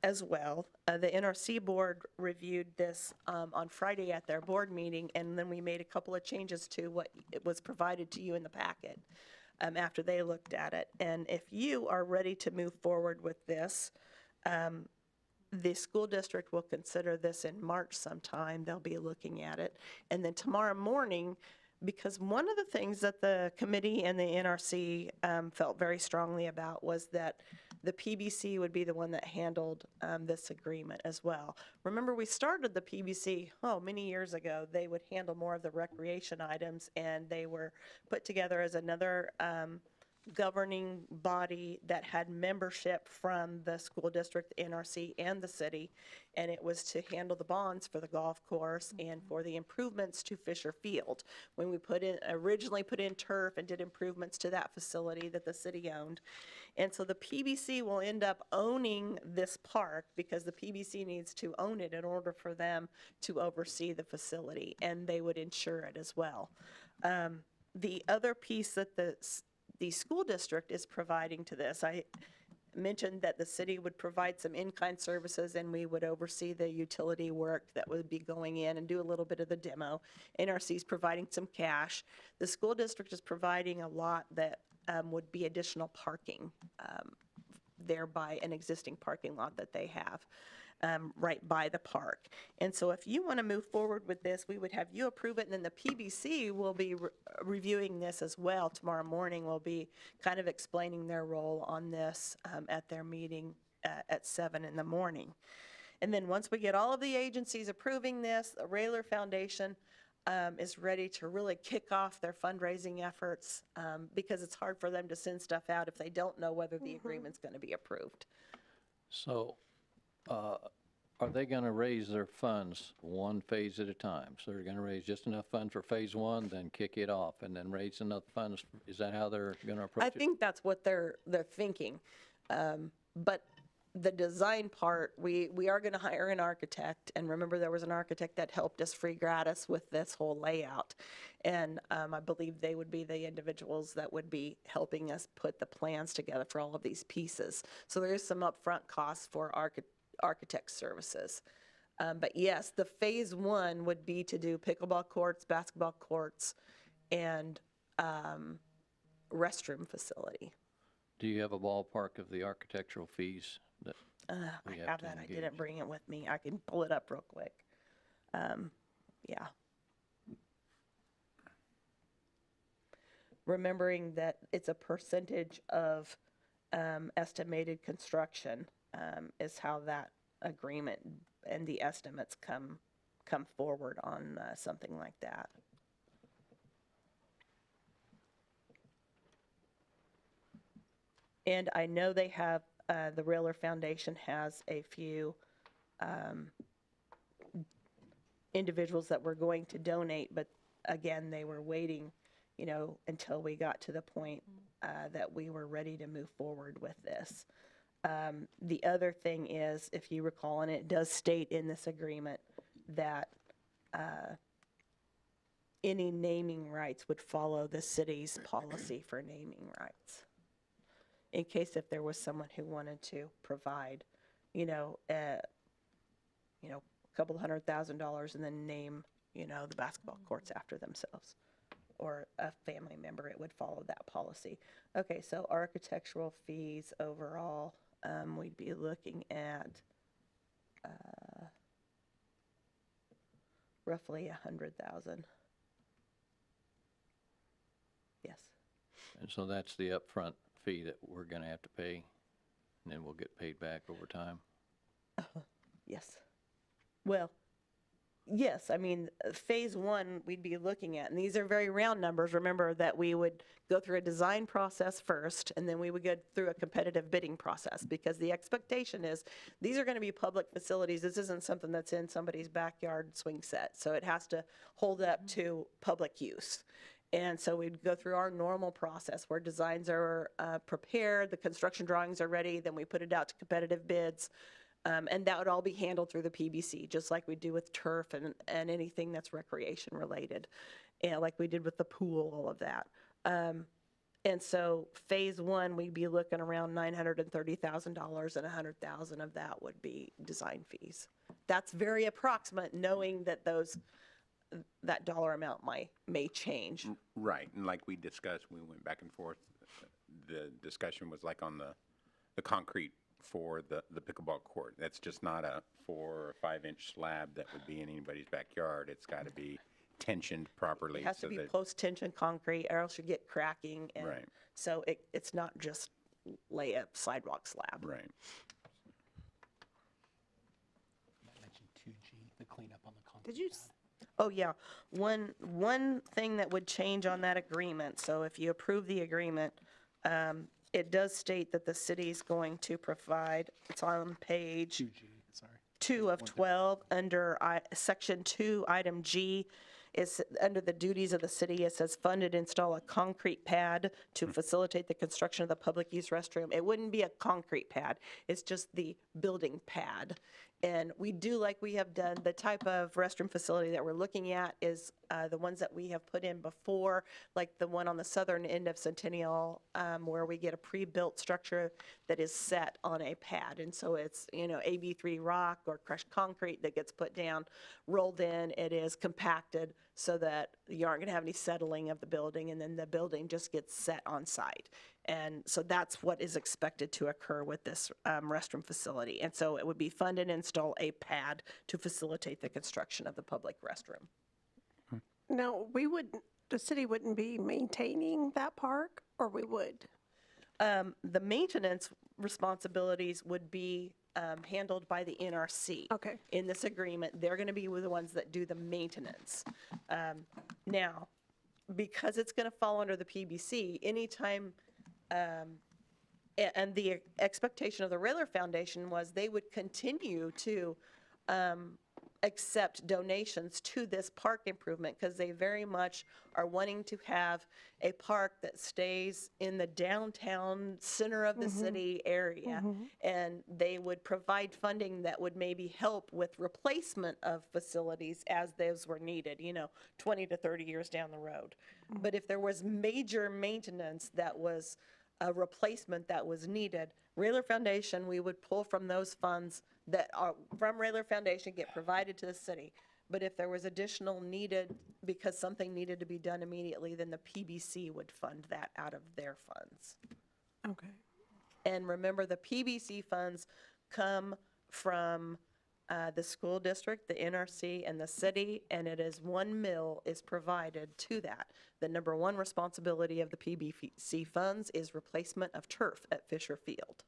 S2: as well. The NRC board reviewed this on Friday at their board meeting, and then we made a couple of changes to what it was provided to you in the packet after they looked at it. And if you are ready to move forward with this, the school district will consider this in March sometime. They'll be looking at it. And then tomorrow morning, because one of the things that the committee and the NRC felt very strongly about was that the PBC would be the one that handled this agreement as well. Remember, we started the PBC, many years ago. They would handle more of the recreation items, and they were put together as another governing body that had membership from the school district, the NRC, and the city, and it was to handle the bonds for the golf course and for the improvements to Fisher Field. When we originally put in turf and did improvements to that facility that the city owned. And so the PBC will end up owning this park because the PBC needs to own it in order for them to oversee the facility, and they would insure it as well. The other piece that the school district is providing to this, I mentioned that the city would provide some in-kind services and we would oversee the utility work that would be going in and do a little bit of the demo. NRC is providing some cash. The school district is providing a lot that would be additional parking there by an existing parking lot that they have right by the park. And so if you want to move forward with this, we would have you approve it, and then the PBC will be reviewing this as well. Tomorrow morning we'll be kind of explaining their role on this at their meeting at 7 in the morning. And then once we get all of the agencies approving this, the Rayler Foundation is ready to really kick off their fundraising efforts because it's hard for them to send stuff out if they don't know whether the agreement's going to be approved.
S3: So are they going to raise their funds one phase at a time? So they're going to raise just enough funds for phase one, then kick it off, and then raise enough funds? Is that how they're going to approach it?
S2: I think that's what they're thinking. But the design part, we are going to hire an architect. And remember, there was an architect that helped us free gratis with this whole layout. And I believe they would be the individuals that would be helping us put the plans together for all of these pieces. So there is some upfront costs for architect services. But yes, the phase one would be to do pickleball courts, basketball courts, and restroom facility.
S3: Do you have a ballpark of the architectural fees that
S2: I have that. I didn't bring it with me. I can pull it up real quick. Yeah. Remembering that it's a percentage of estimated construction is how that agreement and the estimates come forward on something like that. And I know they have, the Rayler Foundation has a few individuals that were going to donate, but again, they were waiting, until we got to the point that we were ready to move forward with this. The other thing is, if you recall, and it does state in this agreement that any naming rights would follow the city's policy for naming rights. In case if there was someone who wanted to provide, a couple $100,000 and then name, the basketball courts after themselves, or a family member, it would follow that policy. Okay, so architectural fees overall, we'd be looking at roughly 100,000. Yes.
S3: And so that's the upfront fee that we're going to have to pay, and then we'll get paid back over time.
S2: Yes. Well, yes, I mean, phase one we'd be looking at, and these are very round numbers. Remember that we would go through a design process first, and then we would go through a competitive bidding process, because the expectation is these are going to be public facilities. This isn't something that's in somebody's backyard swing set, so it has to hold up to public use. And so we'd go through our normal process where designs are prepared, the construction drawings are ready, then we put it out to competitive bids. And that would all be handled through the PBC, just like we do with turf and anything that's recreation related, and like we did with the pool, all of that. And so phase one, we'd be looking around $930,000, and $100,000 of that would be design fees. That's very approximate, knowing that that dollar amount may change.
S1: Right, and like we discussed, we went back and forth. The discussion was like on the concrete for the pickleball court. That's just not a 4 or 5 inch slab that would be in anybody's backyard. It's got to be tensioned properly.
S2: It has to be post-tension concrete, or else you get cracking. And
S1: right.
S2: So it's not just lay a sidewalk slab.
S1: Right.
S6: I mentioned 2G, the cleanup on the concrete
S10: Did you,
S6: pad.
S2: Oh, yeah. One thing that would change on that agreement, so if you approve the agreement, it does state that the city's going to provide, it's on page
S6: 2G, sorry.
S2: 2 of 12, under section 2, item G, is under the duties of the city. It says funded install a concrete pad to facilitate the construction of the public use restroom. It wouldn't be a concrete pad. It's just the building pad. And we do, like we have done, the type of restroom facility that we're looking at is the ones that we have put in before, like the one on the southern end of Centennial, where we get a pre-built structure that is set on a pad. And so it's, AB3 rock or crushed concrete that gets put down, rolled in. It is compacted so that you aren't going to have any settling of the building, and then the building just gets set on site. And so that's what is expected to occur with this restroom facility. And so it would be fund and install a pad to facilitate the construction of the public restroom.
S10: now, the city wouldn't be maintaining that park, or we would?
S2: The maintenance responsibilities would be handled by the NRC.
S10: Okay.
S2: In this agreement, they're going to be the ones that do the maintenance. Now, because it's going to fall under the PBC, anytime, and the expectation of the Raylor Foundation was they would continue to accept donations to this park improvement, because they very much are wanting to have a park that stays in the downtown center of the city area. And they would provide funding that would maybe help with replacement of facilities as those were needed, 20 to 30 years down the road. But if there was major maintenance that was a replacement that was needed, Raylor Foundation, we would pull from those funds that are from Raylor Foundation, get provided to the city. But if there was additional needed, because something needed to be done immediately, then the PBC would fund that out of their funds.
S10: Okay.
S2: And remember, the PBC funds come from the school district, the NRC, and the city, and it is $1 million is provided to that. The number one responsibility of the PBC funds is replacement of turf at Fisher Field.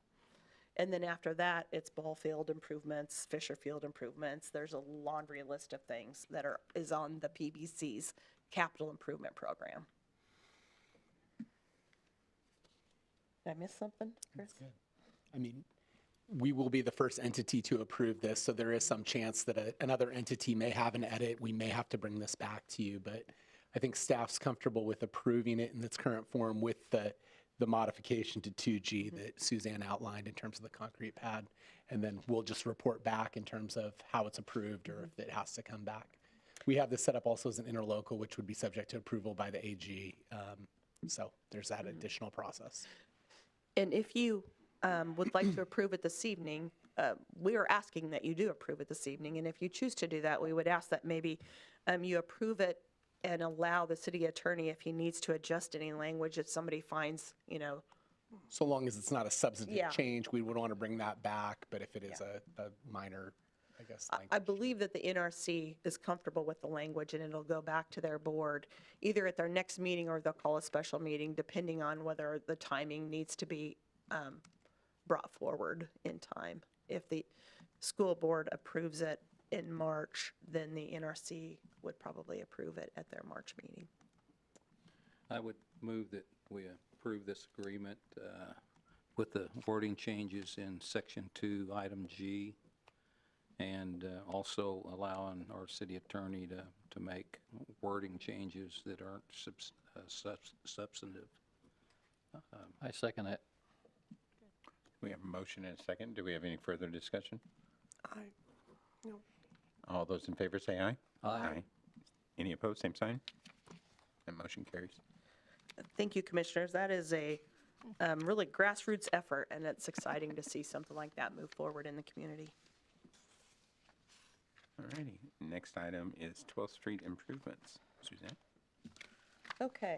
S2: And then after that, it's ball field improvements, Fisher Field improvements. There's a laundry list of things that is on the PBC's capital improvement program. Did I miss something, Chris?
S6: That's good. I mean, we will be the first entity to approve this, so there is some chance that another entity may have an edit. We may have to bring this back to you, but I think staff's comfortable with approving it in its current form with the modification to 2G that Suzanne outlined in terms of the concrete pad. And then we'll just report back in terms of how it's approved or if it has to come back. We have this set up also as an interlocal, which would be subject to approval by the AG. So there's that additional process.
S2: And if you would like to approve it this evening, we are asking that you do approve it this evening. And if you choose to do that, we would ask that maybe you approve it and allow the city attorney, if he needs to adjust any language, if somebody finds,
S6: So long as it's not a substantive
S2: Yeah.
S6: change, we would want to bring that back. But if it is a minor, I guess,
S2: I
S6: language.
S2: believe that the NRC is comfortable with the language, and it'll go back to their board, either at their next meeting or they'll call a special meeting, depending on whether the timing needs to be brought forward in time. If the school board approves it in March, then the NRC would probably approve it at their March meeting.
S9: I would move that we approve this agreement with the wording changes in Section 2, Item G, and also allowing our city attorney to make wording changes that aren't substantive.
S3: I second it.
S1: We have a motion and a second. Do we have any further discussion?
S10: No.
S1: All those in favor say aye.
S3: Aye.
S1: Any opposed, same sign. And motion carries.
S2: Thank you, commissioners. That is a really grassroots effort, and it's exciting to see something like that move forward in the community.
S1: All righty. Next item is 12th Street improvements. Suzanne?
S2: Okay.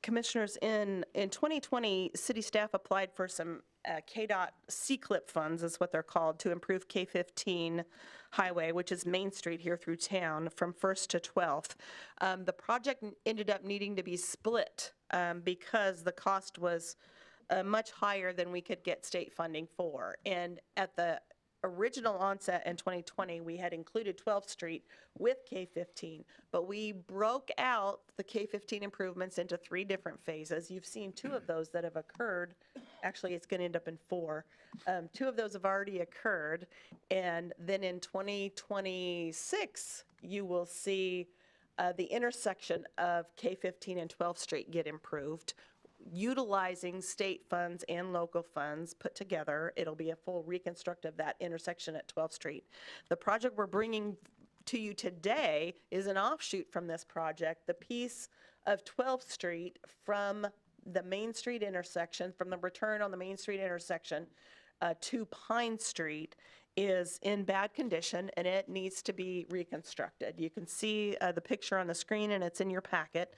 S2: Commissioners, in 2020, city staff applied for some KDOT C-CLIP funds, is what they're called, to improve K-15 highway, which is Main Street here through town, from 1st to 12th. The project ended up needing to be split because the cost was much higher than we could get state funding for. And at the original onset in 2020, we had included 12th Street with K-15, but we broke out the K-15 improvements into 3 different phases. You've seen 2 of those that have occurred. Actually, it's going to end up in 4. 2 of those have already occurred, and then in 2026, you will see the intersection of K-15 and 12th Street get improved, utilizing state funds and local funds put together. It'll be a full reconstruct of that intersection at 12th Street. The project we're bringing to you today is an offshoot from this project. The piece of 12th Street from the Main Street intersection, from the return on the Main Street intersection to Pine Street, is in bad condition and it needs to be reconstructed. You can see the picture on the screen and it's in your packet.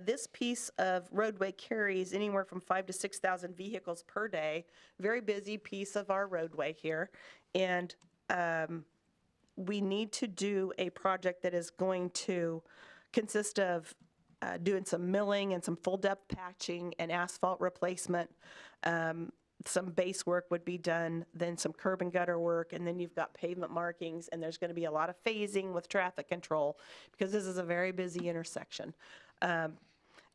S2: This piece of roadway carries anywhere from 5,000 to 6,000 vehicles per day. Very busy piece of our roadway here. And we need to do a project that is going to consist of doing some milling and some full depth patching and asphalt replacement. Some base work would be done, then some curb and gutter work, and then you've got pavement markings, and there's going to be a lot of phasing with traffic control because this is a very busy intersection.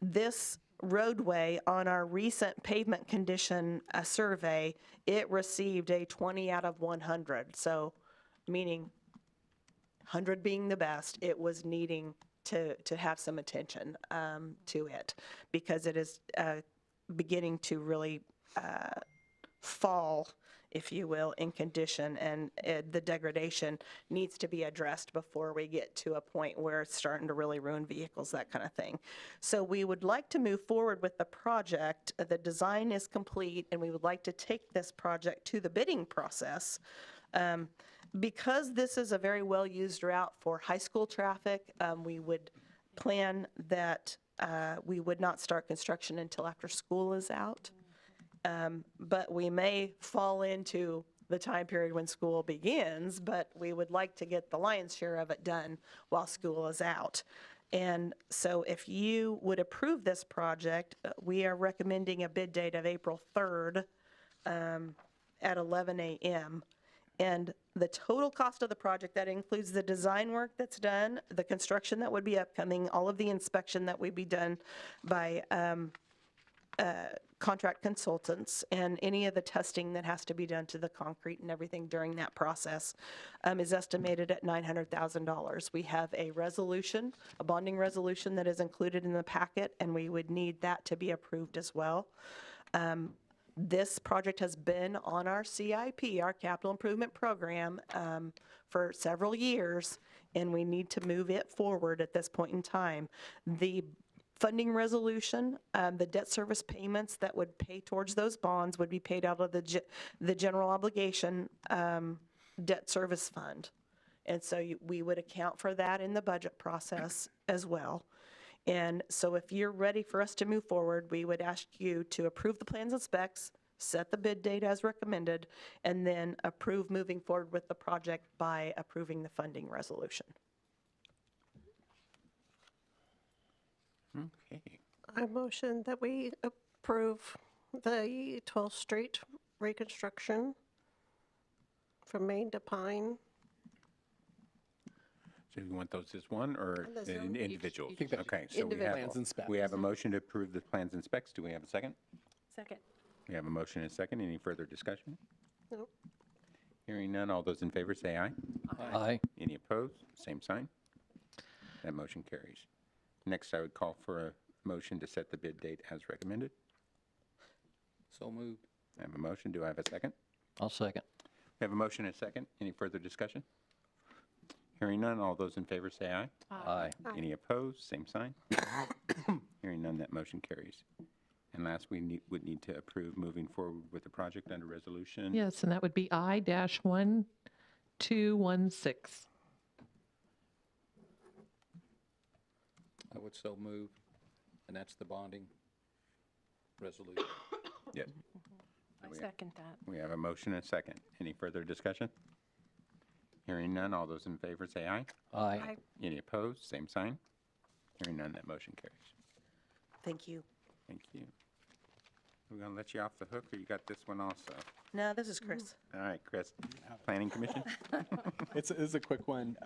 S2: This roadway, on our recent pavement condition survey, it received a 20 out of 100. So, meaning 100 being the best, it was needing to have some attention to it because it is beginning to really fall, if you will, in condition, and the degradation needs to be addressed before we get to a point where it's starting to really ruin vehicles, that kind of thing. So we would like to move forward with the project. The design is complete, and we would like to take this project to the bidding process. Because this is a very well-used route for high school traffic, we would plan that we would not start construction until after school is out. But we may fall into the time period when school begins, but we would like to get the lion's share of it done while school is out. And so if you would approve this project, we are recommending a bid date of April 3rd at 11 a.m. And the total cost of the project, that includes the design work that's done, the construction that would be upcoming, all of the inspection that would be done by contract consultants, and any of the testing that has to be done to the concrete and everything during that process is estimated at $900,000. We have a resolution, a bonding resolution that is included in the packet, and we would need that to be approved as well. This project has been on our CIP, our capital improvement program, for several years, and we need to move it forward at this point in time. The funding resolution, the debt service payments that would pay towards those bonds would be paid out of the general obligation debt service fund. And so we would account for that in the budget process as well. And so if you're ready for us to move forward, we would ask you to approve the plans and specs, set the bid date as recommended, and then approve moving forward with the project by approving the funding resolution.
S1: Okay.
S10: I motion that we approve the 12th Street reconstruction from Main to Pine.
S1: So you want those as one or
S10: Those are
S1: individual?
S6: think that-
S1: Okay, so we have,
S6: Plans and specs.
S1: we have a motion to approve the plans and specs. Do we have a second?
S5: Second.
S1: We have a motion and a second. Any further discussion?
S10: No.
S1: Hearing none, all those in favor say aye.
S3: Aye.
S1: Any opposed? Same sign. That motion carries. Next, I would call for a motion to set the bid date as recommended.
S9: So moved.
S1: I have a motion. Do I have a second?
S3: I'll second.
S1: We have a motion and a second. Any further discussion? Hearing none, all those in favor say aye.
S3: Aye.
S1: Any opposed? Same sign. Hearing none, that motion carries. And last, we would need to approve moving forward with the project under resolution.
S7: Yes, and that would be I-1216.
S9: I would so move, and that's the bonding resolution.
S1: Yes.
S5: I second that.
S1: We have a motion and a second. Any further discussion? Hearing none, all those in favor say aye.
S3: Aye.
S1: Any opposed? Same sign. Hearing none, that motion carries.
S2: Thank you.
S1: Thank you. We're going to let you off the hook, or you got this one also?
S2: No, this is Chris.
S1: All right, Chris. Planning Commission?
S6: It's a quick one.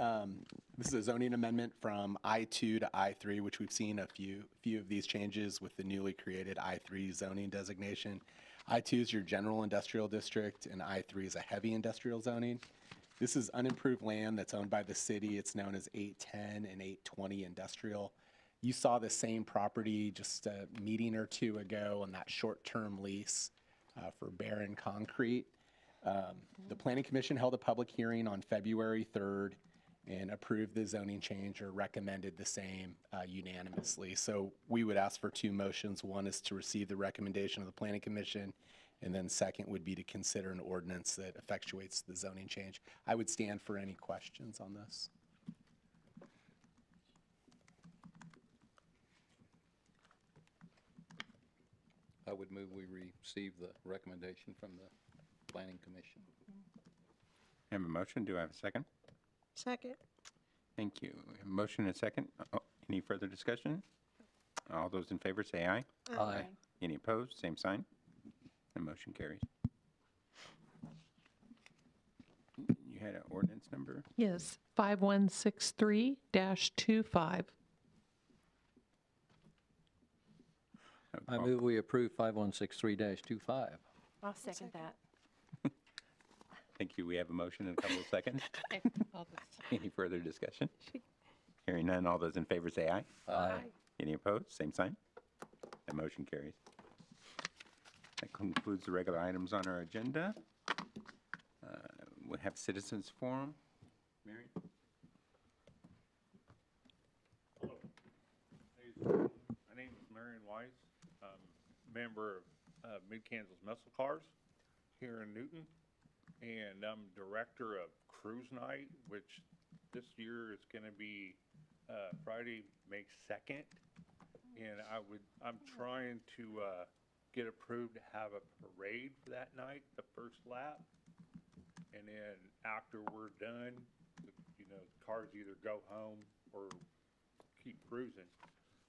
S6: This is a zoning amendment from I-2 to I-3, which we've seen a few of these changes with the newly created I-3 zoning designation. I-2 is your general industrial district, and I-3 is a heavy industrial zoning. This is unimproved land that's owned by the city. It's known as 810 and 820 industrial. You saw the same property just a meeting or two ago on that short-term lease for Barron Concrete. The Planning Commission held a public hearing on February 3rd and approved the zoning change or recommended the same unanimously. So we would ask for two motions. One is to receive the recommendation of the Planning Commission, and then second would be to consider an ordinance that effectuates the zoning change. I would stand for any questions on this.
S9: I would move we receive the recommendation from the Planning Commission.
S1: I have a motion. Do I have a second?
S10: Second.
S1: Thank you. We have a motion and a second. Any further discussion? All those in favor say aye.
S3: Aye.
S1: Any opposed? Same sign. The motion carries. You had an ordinance number?
S7: Yes, 5163-25.
S3: I move we approve 5163-25.
S5: I'll second that.
S1: Thank you. We have a motion and a couple of seconds. Any further discussion? Hearing none, all those in favor say aye.
S3: Aye.
S1: Any opposed? Same sign. The motion carries. That concludes the regular items on our agenda. We have citizens forum. Mary?
S11: My name is Marion Weiss. I'm a member of Mid-Kansas Muscle Cars here in Newton, and I'm director of Cruise Night, which this year is going to be Friday, May 2nd, and I'm trying to get approved to have a parade for that night, the first lap, and then after we're done, cars either go home or keep cruising.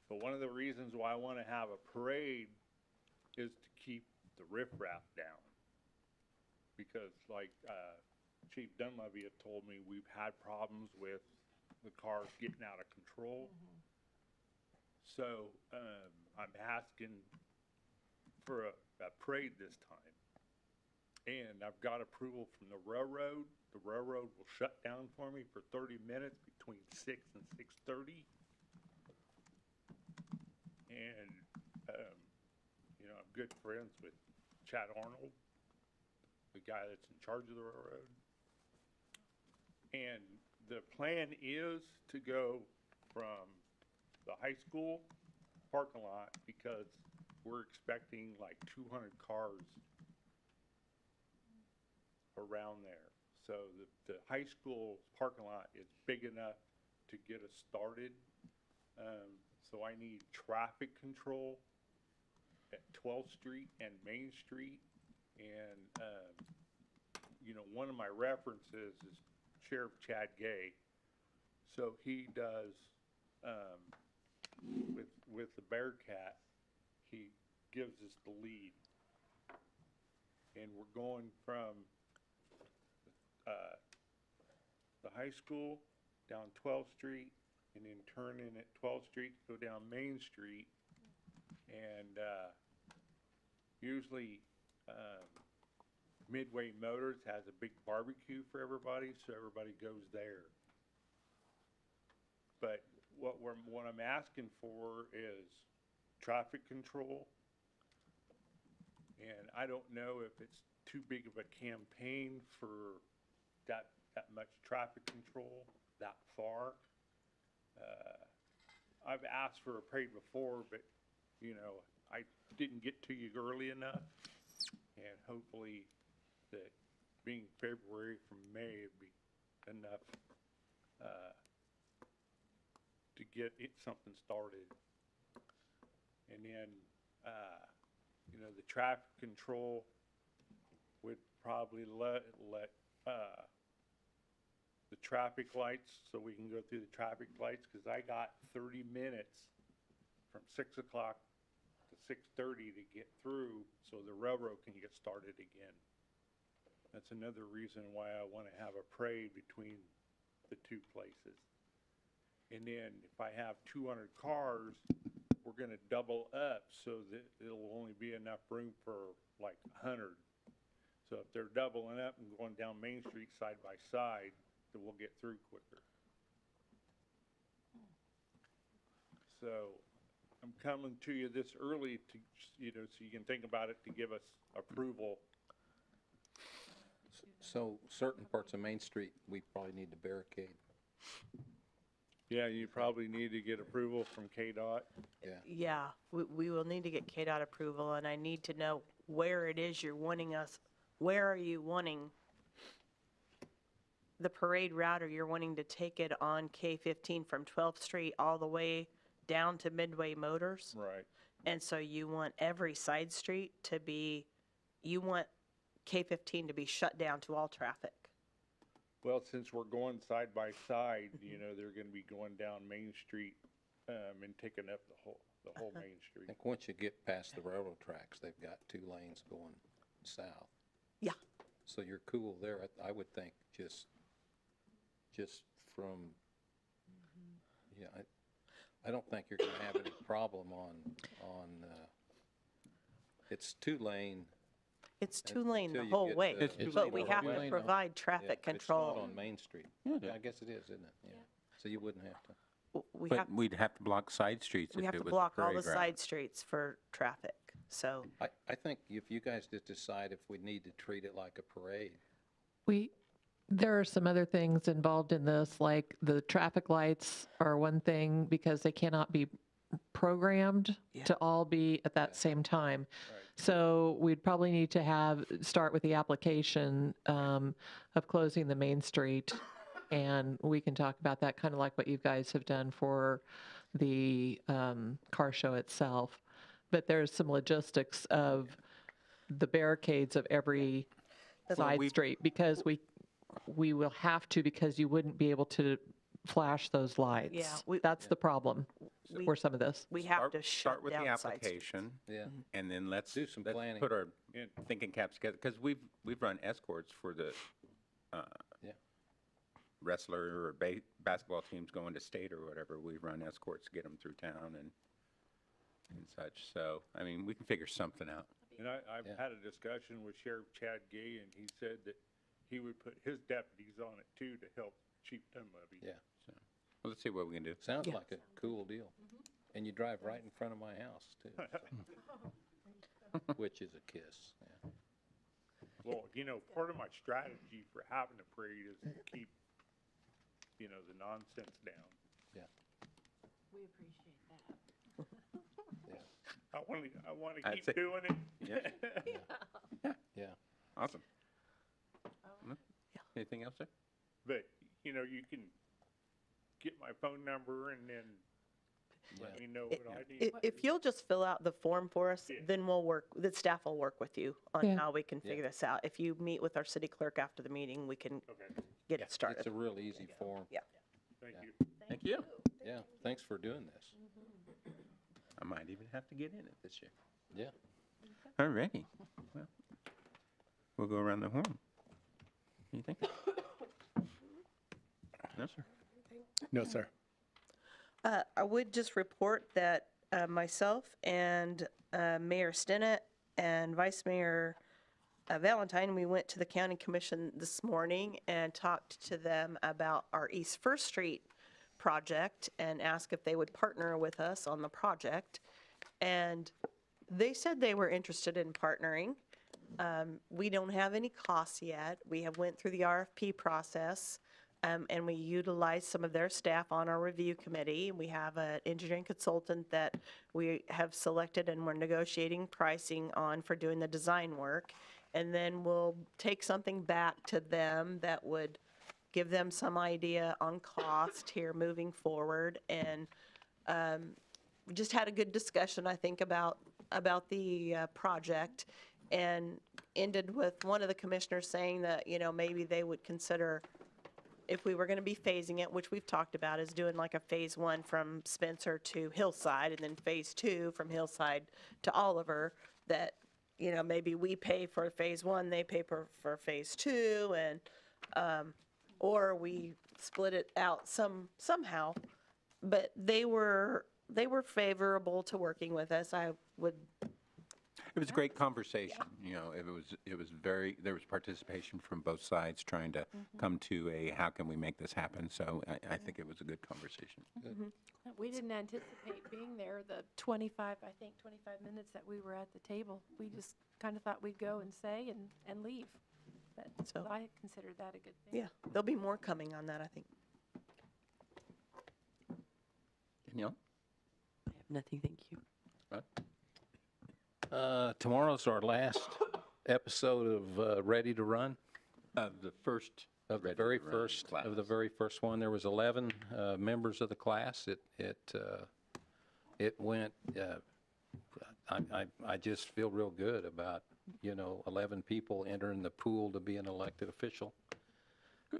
S11: But one of the reasons why I want to have a parade is to keep the riffraff down. Because like Chief Dunleavy had told me, we've had problems with the cars getting out of control. So I'm asking for a parade this time. And I've got approval from the railroad. The railroad will shut down for me for 30 minutes between 6 and 6:30. And, you know, I'm good friends with Chad Arnold, the guy that's in charge of the railroad. And the plan is to go from the high school parking lot, because we're expecting like 200 cars around there. So the high school parking lot is big enough to get us started. So I need traffic control at 12th Street and Main Street. And, you know, one of my references is Sheriff Chad Gay. So he does, with the Bearcat, he gives us the lead. And we're going from the high school down 12th Street, and then turn in at 12th Street to go down Main Street. And usually Midway Motors has a big barbecue for everybody, so everybody goes there. But what I'm asking for is traffic control. And I don't know if it's too big of a campaign for that much traffic control that far. I've asked for a parade before, but, you know, I didn't get to you early enough. And hopefully that being February from May would be enough to get something started. And then, you know, the traffic control would probably let the traffic lights, so we can go through the traffic lights, because I got 30 minutes from 6 o'clock to 6:30 to get through, so the railroad can get started again. That's another reason why I want to have a parade between the two places. And then if I have 200 cars, we're going to double up so that it'll only be enough room for like 100. So if they're doubling up and going down Main Street side by side, then we'll get through quicker. So I'm coming to you this early to, you know, so you can think about it, to give us approval.
S9: So certain parts of Main Street, we probably need to barricade.
S11: Yeah, you probably need to get approval from KDOT.
S2: Yeah, we will need to get KDOT approval, and I need to know where it is you're wanting us. Where are you wanting the parade route, or you're wanting to take it on K-15 from 12th Street all the way down to Midway Motors?
S11: Right.
S2: And so you want every side street to be, you want K-15 to be shut down to all traffic?
S11: Well, since we're going side by side, you know, they're going to be going down Main Street and taking up the whole Main
S9: I
S11: Street.
S9: think once you get past the railroad tracks, they've got 2 lanes going south.
S2: Yeah.
S9: So you're cool there. I would think just from, yeah, I don't think you're going to have any problem on it's 2-lane.
S2: It's 2-lane
S9: Until
S2: the
S9: you
S2: whole
S9: get
S2: way,
S9: to-
S1: It's
S2: but we have to
S3: 2-lane,
S2: provide traffic control.
S9: It's not on Main Street.
S1: Yeah.
S9: I guess it is, isn't it? Yeah. So you wouldn't have to.
S2: We
S1: But
S2: have,
S1: we'd have to block side streets
S2: we
S1: if
S2: have
S1: it
S2: to
S1: was
S2: block all
S1: parade
S2: the
S1: route.
S2: side streets for traffic, so.
S9: I think if you guys just decide if we need to treat it like a parade.
S7: There are some other things involved in this, like the traffic lights are one thing because they cannot be programmed to all be at that same time. So we'd probably need to start with the application of closing the Main Street. And we can talk about that, kind of like what you guys have done for the car show itself. But there's some logistics of the barricades of every side street, because we will have to, because you wouldn't be able to flash those lights.
S2: Yeah,
S7: That's the problem for some of this.
S2: We have to shut
S1: Start with the
S2: down side streets.
S1: application,
S9: Yeah.
S1: and then let's
S9: Do some planning.
S1: put our thinking caps together, because we've run escorts for the
S9: Yeah.
S1: wrestler or basketball teams going to state or whatever. We run escorts to get them through town, and and such. So, I mean, we can figure something out.
S11: And I've
S3: Yeah.
S11: had a discussion with Sheriff Chad Gay, and he said that he would put his deputies on it too to help cheat them levy.
S3: Yeah.
S1: So, well, let's see what we can do.
S3: Sounds like a cool deal. And you drive right in front of my house, too. so. Which is a kiss, yeah.
S11: Well, you know, part of my strategy for having a parade is to keep, you know, the nonsense down.
S3: Yeah.
S5: We appreciate that.
S11: I want to
S1: I'd
S11: keep
S1: say-
S11: doing it.
S3: Yeah.
S1: Awesome. Anything else, sir?
S11: But, you know, you can get my phone number and then let me know what I need.
S2: If you'll just fill out the form for us,
S11: Yeah.
S2: then the staff will work with you on
S10: Yeah.
S2: how we can figure this out. If you meet with our city clerk after the meeting, we can
S11: Okay,
S2: get it
S3: It's
S2: started.
S3: a real easy form.
S2: Yeah.
S11: thank you.
S1: Thank you.
S3: Yeah, thanks for doing this.
S1: I might even have to get in it this year.
S3: Yeah.
S1: All righty. Well, we'll go around the horn. Anything? No, sir.
S6: No, sir.
S2: I would just report that myself and Mayor Stinnett and Vice Mayor Valentine, we went to the county commission this morning and talked to them about our East First Street project and asked if they would partner with us on the project. And they said they were interested in partnering. We don't have any costs yet. We have went through the RFP process. And we utilize some of their staff on our review committee. We have an engineering consultant that we have selected and we're negotiating pricing on for doing the design work. And then we'll take something back to them that would give them some idea on cost here moving forward. And we just had a good discussion, I think, about the project, and ended with one of the commissioners saying that, you know, maybe they would consider, if we were going to be phasing it, which we've talked about, is doing like a phase 1 from Spencer to Hillside, and then phase 2 from Hillside to Oliver, that, you know, maybe we pay for phase 1, they pay for phase 2, and, or we split it out somehow. But they were favorable to working with us.
S1: It was a great conversation, you know, it was very, there was participation from both sides trying to come to a, how can we make this happen? So I think it was a good conversation.
S12: We didn't anticipate being there the 25 minutes that we were at the table. We just kind of thought we'd go and say and leave. But
S2: So-
S12: I considered that a good thing.
S2: Yeah, there'll be more coming on that, I think.
S1: Danielle?
S5: I have nothing, thank you.
S1: Rod?
S3: Tomorrow's our last episode of Ready to Run.
S1: The first.
S3: Of the
S1: Ready
S3: very
S1: to Run
S3: first,
S1: class.
S3: of the very first one. There was 11 members of the class. It went, I just feel real good about, you know, 11 people entering the pool to be an elected official.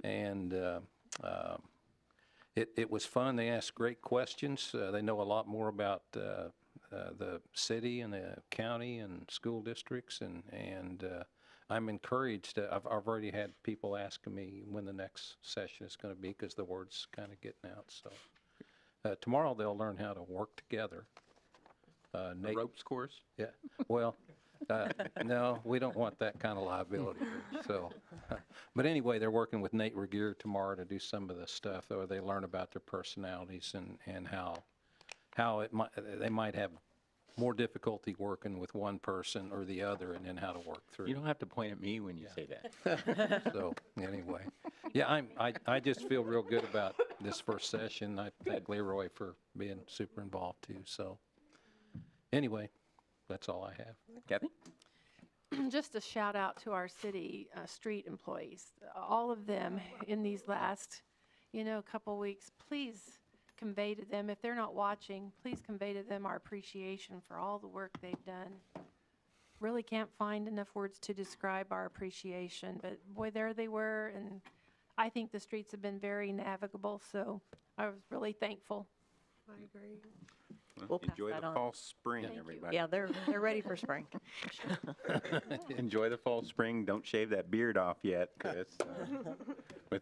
S3: And it was fun. They asked great questions. They know a lot more about the city and the county and school districts, and I'm encouraged. I've already had people asking me when the next session is going to be, because the word's kind of getting out. So tomorrow they'll learn how to work together.
S1: The ropes course?
S3: Yeah, well, no, we don't want that kind of liability. So, but anyway, they're working with Nate Regier tomorrow to do some of the stuff, or they learn about their personalities and how they might have more difficulty working with one person or the other, and then how to work through.
S1: You don't have to point at me when you say that.
S3: So anyway, yeah, I just feel real good about this first session. I thank Leroy for being super involved too. So anyway, that's all I have.
S1: Kathy?
S12: Just a shout out to our city street employees, all of them in these last, couple weeks. Please convey to them, if they're not watching, please convey to them our appreciation for all the work they've done. Really can't find enough words to describe our appreciation, but boy, there they were, and I think the streets have been very navigable, so I was really thankful.
S10: I agree.
S2: We'll pass
S1: Enjoy
S2: that
S1: the
S2: on.
S1: fall, spring,
S12: Thank you.
S1: everybody.
S2: Yeah, they're ready for spring.
S1: Enjoy the fall, spring. Don't shave that beard off yet, Chris. With